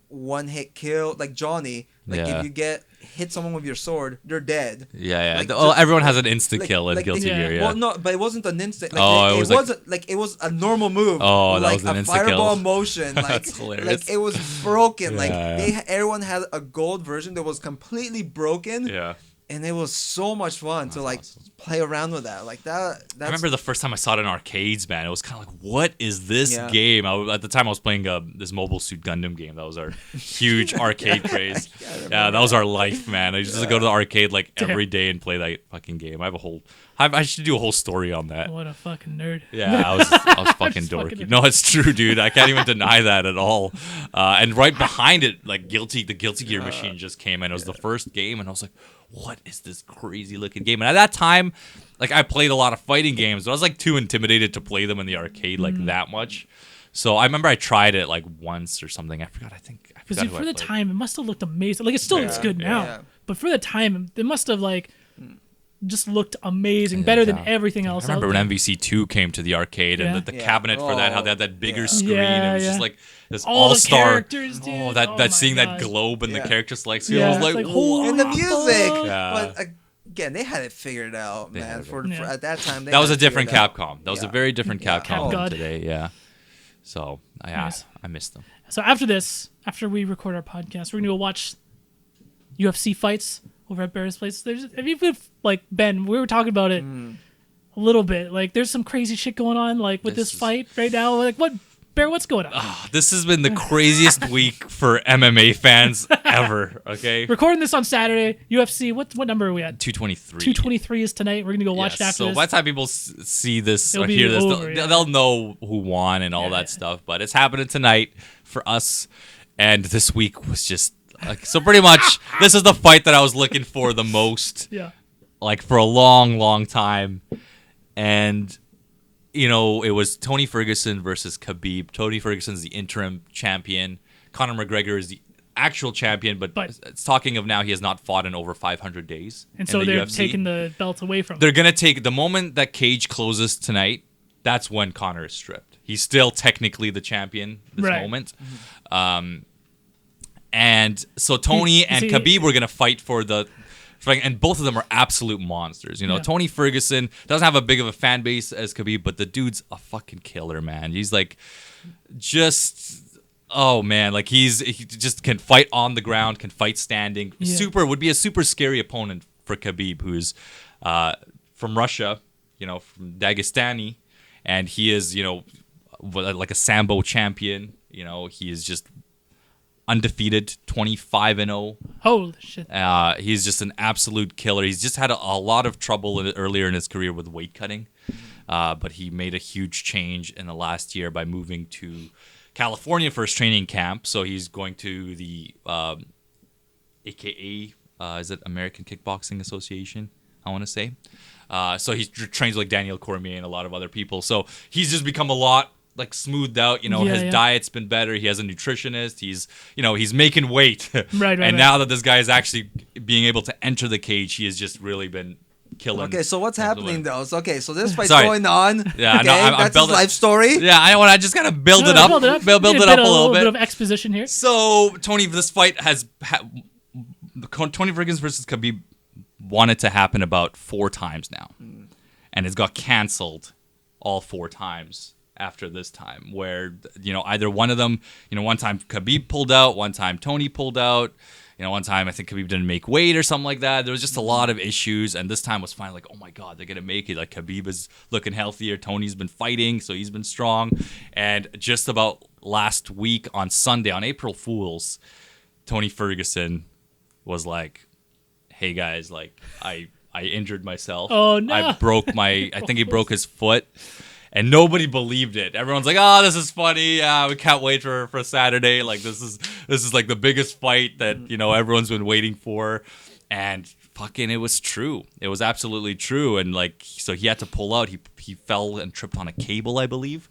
one hit kill. Like Johnny. Like Yeah. if you hit someone with your sword, they're dead. Yeah, yeah. Like, Oh, just- everyone has an insta like- kill in like, Guilty yeah. Gear. Yeah. Well, no, but it wasn't an instant. Like, Oh, it, it it was like- wasn't like it was a normal move. Oh, with, that like was an a insta-kill. fireball motion. Like, That's hilarious. like it was broken. Like Yeah. everyone had a gold version that was completely broken. Yeah. And it was so much fun to like awesome. play around with that. Like that. That's, I remember the first time I saw it in arcades, man. It was kind of like, what is this Yeah. game? At the time, I was playing this Mobile Suit Gundam game. That was our huge arcade craze. Yeah, that was our life, man. I used to go to the arcade like every day and play that fucking game. I should do a whole story on that. What a fucking nerd. Yeah, I was fucking Just dorky. fucking- No, it's true, dude. I can't even deny that at all. And right behind it, like the Guilty Gear machine just came in. It was the first game, and I was like, what is this crazy looking game? And at that time, like I played a lot of fighting games, but I was like too intimidated to play them in the arcade like that much. So I remember I tried it like once or something. I forgot. I forgot Because for the time, it must have looked amazing. Like it still looks good now, but for the time, it must have like just looked amazing, better than everything else. I remember when MVC2 came to the arcade and the cabinet for that, how they had that bigger screen. It was just like this all-star. That seeing that globe and the character select screen. I was like, whoa. And the music. But again, they had it figured out, man. For at that time, that was a different Capcom. That was a very different Capcom than today. Yeah. So I missed them. So after we record our podcast, we're gonna go watch UFC fights over at Behr's place. Like Ben, we were talking about it a little bit. Like there's some crazy shit going on like with this fight right now. Like Behr, what's going on? This has been the craziest week for MMA fans ever. Okay. Recording this on Saturday. UFC. What number are we at? 223. 223 is tonight. We're gonna go watch it after this. So by the time people see this or hear this, they'll know who won and all that stuff. But it's happening tonight for us, and this week was just so pretty much. This is the fight that I was looking for the most. Yeah. Like for a long, long time, and. It was Tony Ferguson versus Khabib. Tony Ferguson's the interim champion. Conor McGregor is the actual champion, but it's talking of now he has not fought in over 500 days. And so they're taking the belt away from him. They're going to take the moment that cage closes tonight, that's when Conor is stripped. He's still technically the champion this moment. And so Tony and Khabib were going to fight for the... And both of them are absolute monsters. Tony Ferguson doesn't have a big of a fan base as Khabib, but the dude's a fucking killer, man. He's like, oh man, like he just can fight on the ground, can fight standing. Would be a super scary opponent for Khabib, who's from Russia, from Dagestani, and he is, like a Sambo champion. He is just undefeated, 25-0. Holy shit. He's just an absolute killer. He's just had a lot of trouble earlier in his career with weight cutting, but he made a huge change in the last year by moving to California for his training camp. So he's going to the AKA, is it American Kickboxing Association, I want to say. So he trains like Daniel Cormier and a lot of other people. So he's just become a lot like smoothed out, his diet's been better. He has a nutritionist. He's making weight. Right. Now that this guy is actually being able to enter the cage, he has just really been killing. Okay, so what's happening though? So this fight's going on. Yeah, okay, that's his life story. Yeah, I just gotta build it up. Build it up a little bit. Bit of exposition here. So Tony, this fight Tony Ferguson versus Khabib wanted to happen about 4 times now, and it's got canceled all 4 times. After this time, where either one of them, one time Khabib pulled out, one time Tony pulled out, one time I think Khabib didn't make weight or something like that. There was just a lot of issues, and this time was finally like, oh my god, they're gonna make it. Like Khabib is looking healthier, Tony's been fighting, so he's been strong. And just about last week on Sunday, on April Fools, Tony Ferguson was like, hey guys, like I injured myself. Oh no! I think he broke his foot. And nobody believed it. Everyone's like, "Oh, this is funny. Yeah, we can't wait for Saturday. Like this is like the biggest fight that everyone's been waiting for." And fucking, it was true. It was absolutely true. And like, so he had to pull out. He fell and tripped on a cable, I believe,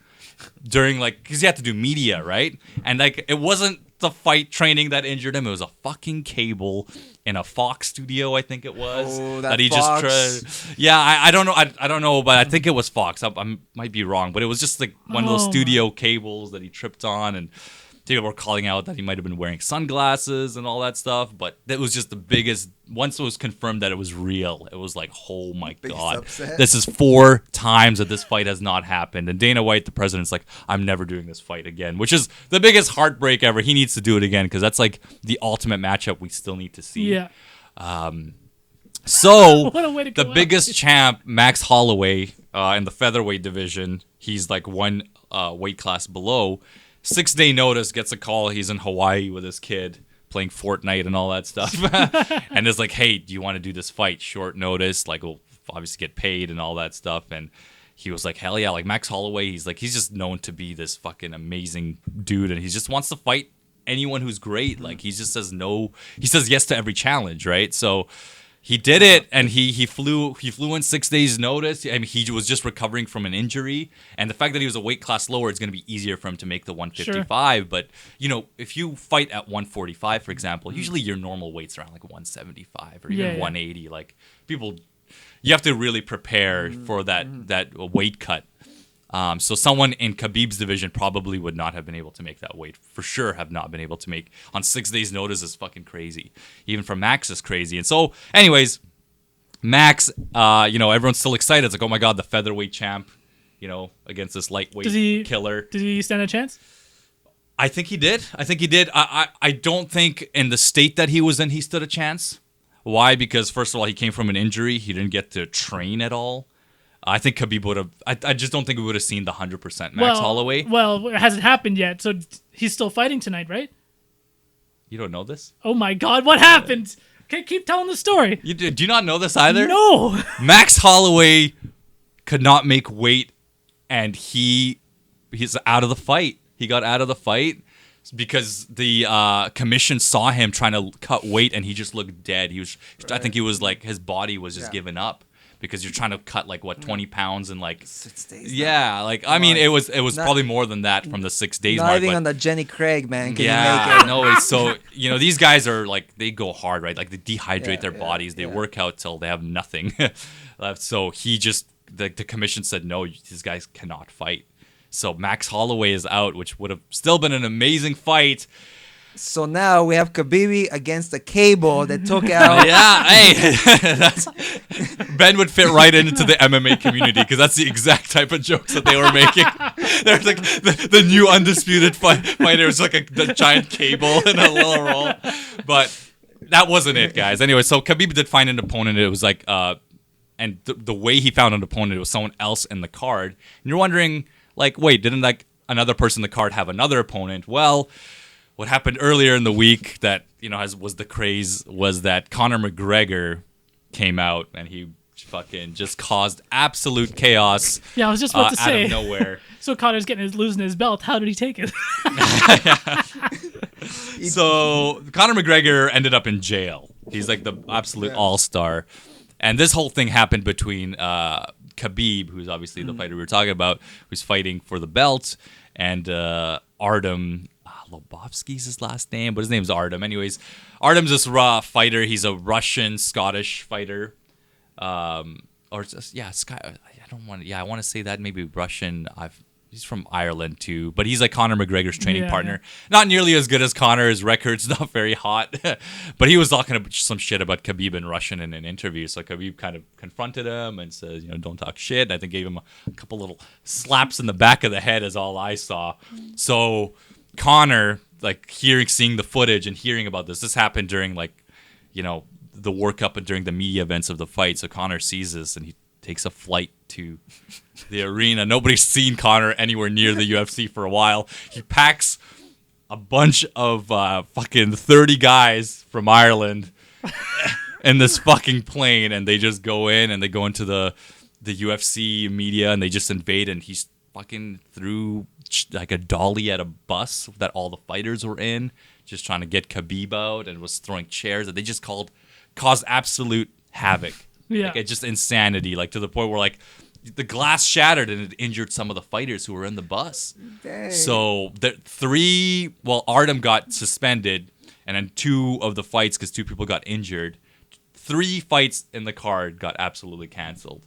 during because he had to do media, right? And like, it wasn't the fight training that injured him. It was a fucking cable in a Fox studio, I think it was. Oh, that he Fox. Just yeah, I don't know. I don't know, but I think it was Fox. I might be wrong, but it was just like one of those studio cables that he tripped on, and people were calling out that he might have been wearing sunglasses and all that stuff. But it was just the biggest. Once it was confirmed that it was real, it was like, oh my god, upset. This is 4 times that this fight has not happened. And Dana White, the president's like, I'm never doing this fight again, which is the biggest heartbreak ever. He needs to do it again because that's like the ultimate matchup we still need to see. Yeah. So what a way to the go biggest champ, Max Holloway, in the featherweight division, he's like one weight class below. 6-day notice, gets a call. He's in Hawaii with his kid playing Fortnite and all that stuff. And it's like, hey, do you want to do this fight? Short notice, like we'll obviously get paid and all that stuff. And he was like, hell yeah, like Max Holloway, he's just known to be this fucking amazing dude, and he just wants to fight anyone who's great. Like he just says no, he says yes to every challenge, right? So He did it, and he flew in 6 days' notice. I mean, he was just recovering from an injury, and the fact that he was a weight class lower, it's going to be easier for him to make the 155. Sure. But if you fight at 145, for example, usually your normal weight's around like 175 or even 180. Like people, you have to really prepare for that weight cut. So someone in Khabib's division probably would not have been able to make that weight. For sure have not been able to make on 6 days' notice is fucking crazy. Even for Max is crazy. And so, anyways, Max, everyone's still excited. It's like, oh my God, the featherweight champ, against this lightweight killer. Did he stand a chance? I think he did. I don't think in the state that he was in, he stood a chance. Why? Because first of all, he came from an injury. He didn't get to train at all. I think Khabib would have. I just don't think we would have seen the 100% Max Holloway. Well, it hasn't happened yet, so he's still fighting tonight, right? You don't know this? Oh my God, what happened? Okay, keep telling the story. Do you not know this either? No. Max Holloway could not make weight, and he's out of the fight. He got out of the fight because the commission saw him trying to cut weight, and he just looked dead. I think he was like, his body was just giving up. Because you're trying to cut 20 pounds in 6 days. Yeah, I mean it was probably more than that from the 6 days mark. Not even on the Jenny Craig, man. Can you make it? No, it's so these guys are they go hard, right? Like they dehydrate their bodies, they work out till they have nothing left. So he just the commission said no, these guys cannot fight. So Max Holloway is out, which would have still been an amazing fight. So now we have Khabib against the cable that took out. Yeah, hey, Ben would fit right into the MMA community because that's the exact type of jokes that they were making. There's like the new undisputed fighter was like the giant cable in a little roll, but that wasn't it, guys. Anyway, so Khabib did find an opponent. It was like, and the way he found an opponent, it was someone else in the card. And you're wondering, wait, didn't another person in the card have another opponent? Well. What happened earlier in the week that was the craze was that Conor McGregor came out and he fucking just caused absolute chaos. Yeah, I was just about to say. Out of nowhere. So Conor's losing his belt. How did he take it? So Conor McGregor ended up in jail. He's like the absolute all-star, and this whole thing happened between Khabib, who's obviously the fighter we were talking about, who's fighting for the belt, and Artem. Lobovsky's his last name, but his name's Artem. Anyways, Artem's this raw fighter. He's a Russian-Scottish fighter. I want to say that maybe Russian. He's from Ireland too, but he's like Conor McGregor's training partner. Not nearly as good as Conor. His record's not very hot, but he was talking some shit about Khabib in Russian in an interview. So Khabib kind of confronted him and says, don't talk shit. I think gave him a couple little slaps in the back of the head is all I saw. So Conor, seeing the footage and hearing about this happened during the workup and during the media events of the fight. So Conor sees this and he takes a flight to the arena. Nobody's seen Conor anywhere near the UFC for a while. He packs a bunch of fucking 30 guys from Ireland in this fucking plane, and they just go in and they go into the UFC media and they just invade, and he's fucking threw like a dolly at a bus that all the fighters were in, just trying to get Khabib out, and was throwing chairs that they just caused absolute havoc. Yeah. It's just insanity, to the point where the glass shattered and it injured some of the fighters who were in the bus. Dang. So Artem got suspended, and then 2 of the fights, because 2 people got injured, 3 fights in the card got absolutely canceled.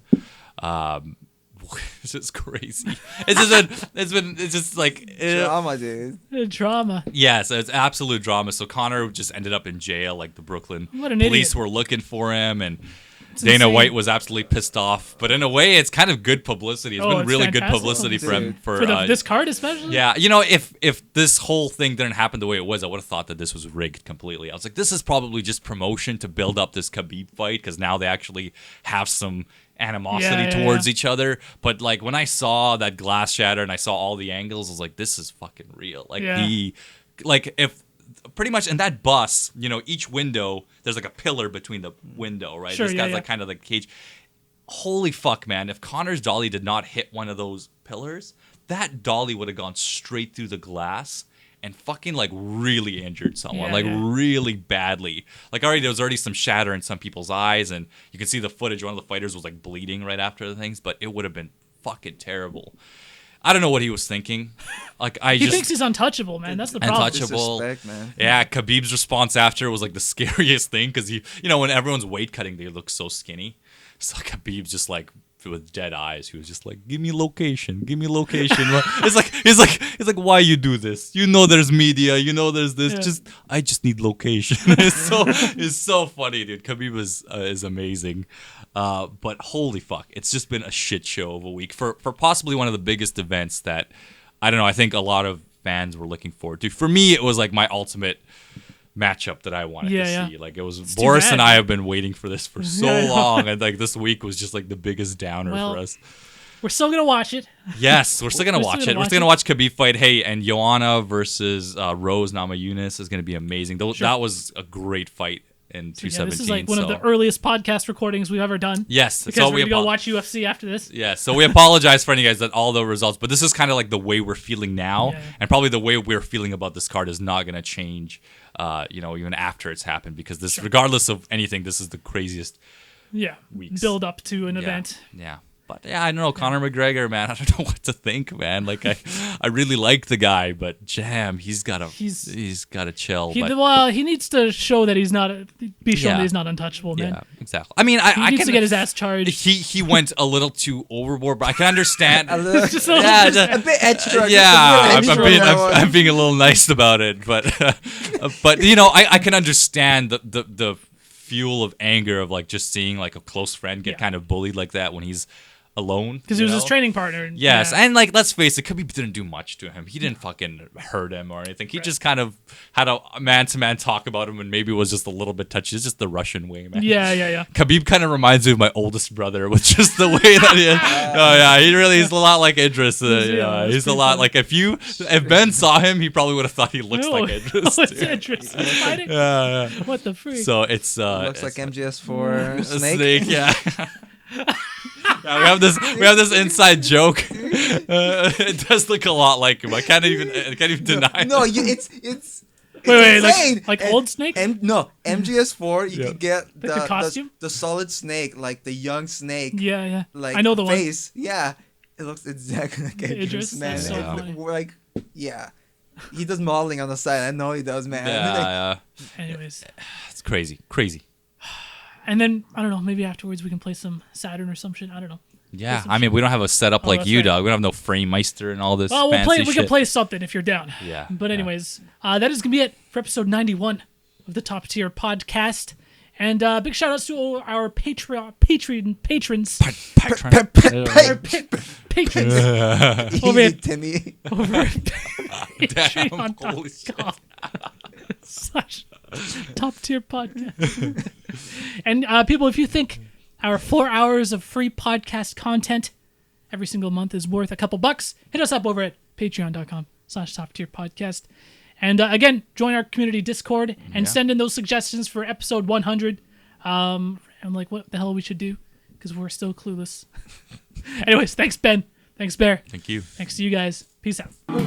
This is crazy. It's just drama, dude. Drama. Yeah, so it's absolute drama. So Conor just ended up in jail. The Brooklyn police idiot. were looking for him, and It's Dana insane. White was absolutely pissed off. But in a way, it's kind of good publicity. It's been really fantastic. good publicity for him. For this card especially? Yeah, if this whole thing didn't happen the way it was, I would have thought that this was rigged completely. I was like, this is probably just promotion to build up this Khabib fight, because now they actually have some animosity towards each other. But when I saw that glass shatter and I saw all the angles, I was like, this is fucking real. If pretty much in that bus, each window, there's a pillar between the window, right? Sure, this guy's kind of the cage. Holy fuck, man. If Conor's dolly did not hit one of those pillars, that dolly would have gone straight through the glass and fucking like really injured someone, Yeah, like yeah. really badly. Like already there was already some shatter in some people's eyes, and you can see the footage. One of the fighters was like bleeding right after the things, but it would have been fucking terrible. I don't know what he was thinking. Like He thinks he's untouchable, man. That's the problem. Untouchable. Disrespect, man. Yeah, Khabib's response after was like the scariest thing because he, when everyone's weight cutting, they look so skinny. So Khabib's just like with dead eyes. He was just like, "Give me location, give me location." He's like, "Why you do this? You know there's media, you know there's this. Yeah. I just need location." It's so funny, dude. Khabib is amazing. But holy fuck, it's just been a shit show of a week for possibly one of the biggest events that I don't know. I think a lot of fans were looking forward to. For me, it was like my ultimate matchup that I wanted to see. Like it was it's Boris bad. and I have been waiting for this for so long, and like this week was just like the biggest downer for us. We're still gonna watch it. Yes, we're still gonna We're watch still it. We're still gonna watch Khabib fight. Hey, and Joanna versus Rose Namajunas is gonna be amazing. That was a great fight in 2017. This is like one of the earliest podcast recordings we've ever done. Yes, because we're gonna go watch UFC after this. Yeah, so we apologize for any guys that all the results, but this is kind of like the way we're feeling now, and probably the way we're feeling about this card is not gonna change. Even after it's happened, because this, regardless of anything, this is the craziest weeks. Build up to an event. Yeah. But I don't know, Conor McGregor, man, I don't know what to think, man. Like I really like the guy, but damn, he's gotta chill. He needs to show that he's not that he's not untouchable, man. Yeah, exactly. I mean, he needs to get his ass charged. He went a little too overboard, but I can understand. a bit extra. Yeah, I'm being a little nice about it, but I can understand the fuel of anger of like just seeing like a close friend get kind of bullied like that when he's alone, because he was his training partner. Yes, and like let's face it, Khabib didn't do much to him. He didn't fucking hurt him or anything. He just kind of had a man-to-man talk about him, and maybe it was just a little bit touchy. It's just the Russian way, man. Yeah. Khabib kind of reminds me of my oldest brother, with just the way that he is. Oh yeah, he's a lot like Idris. He's a lot like if Ben saw him, he probably would have thought he looks like Idris. It's Idris. Yeah. What the freak? So it's looks like MGS4 Snake. Yeah. Yeah, we have this inside joke. It does look a lot like him. I can't even deny it. No, it's wait, like old Snake? MGS4. You can get the costume, the solid Snake, like the young Snake. Yeah. Like I know the face. One. Yeah, it looks exactly like Idris, man. That's so funny. Like, yeah, he does modeling on the side. I know he does, man. Yeah. Anyways, it's crazy. And then I don't know. Maybe afterwards we can play some Saturn or some shit. I don't know. Yeah, I mean we don't have a setup like you, dog. We don't have no frame meister and all this. Well, fancy we can play something if you're down. Yeah. But anyways, that is gonna be it for episode 91 of the Top Tier Podcast. And big shout outs to our Patreon patrons. Patrons. Easy, Timmy. Over at patreon.com. Such Top Tier Podcast. And people, if you think our 4 hours of free podcast content every single month is worth a couple bucks, hit us up over at patreon.com/Top Tier Podcast. And again, join our community Discord and send in those suggestions for episode 100. And like what the hell we should do, because we're still clueless. Anyways, thanks Ben. Thanks Behr. Thank you. Thanks to you guys. Peace out.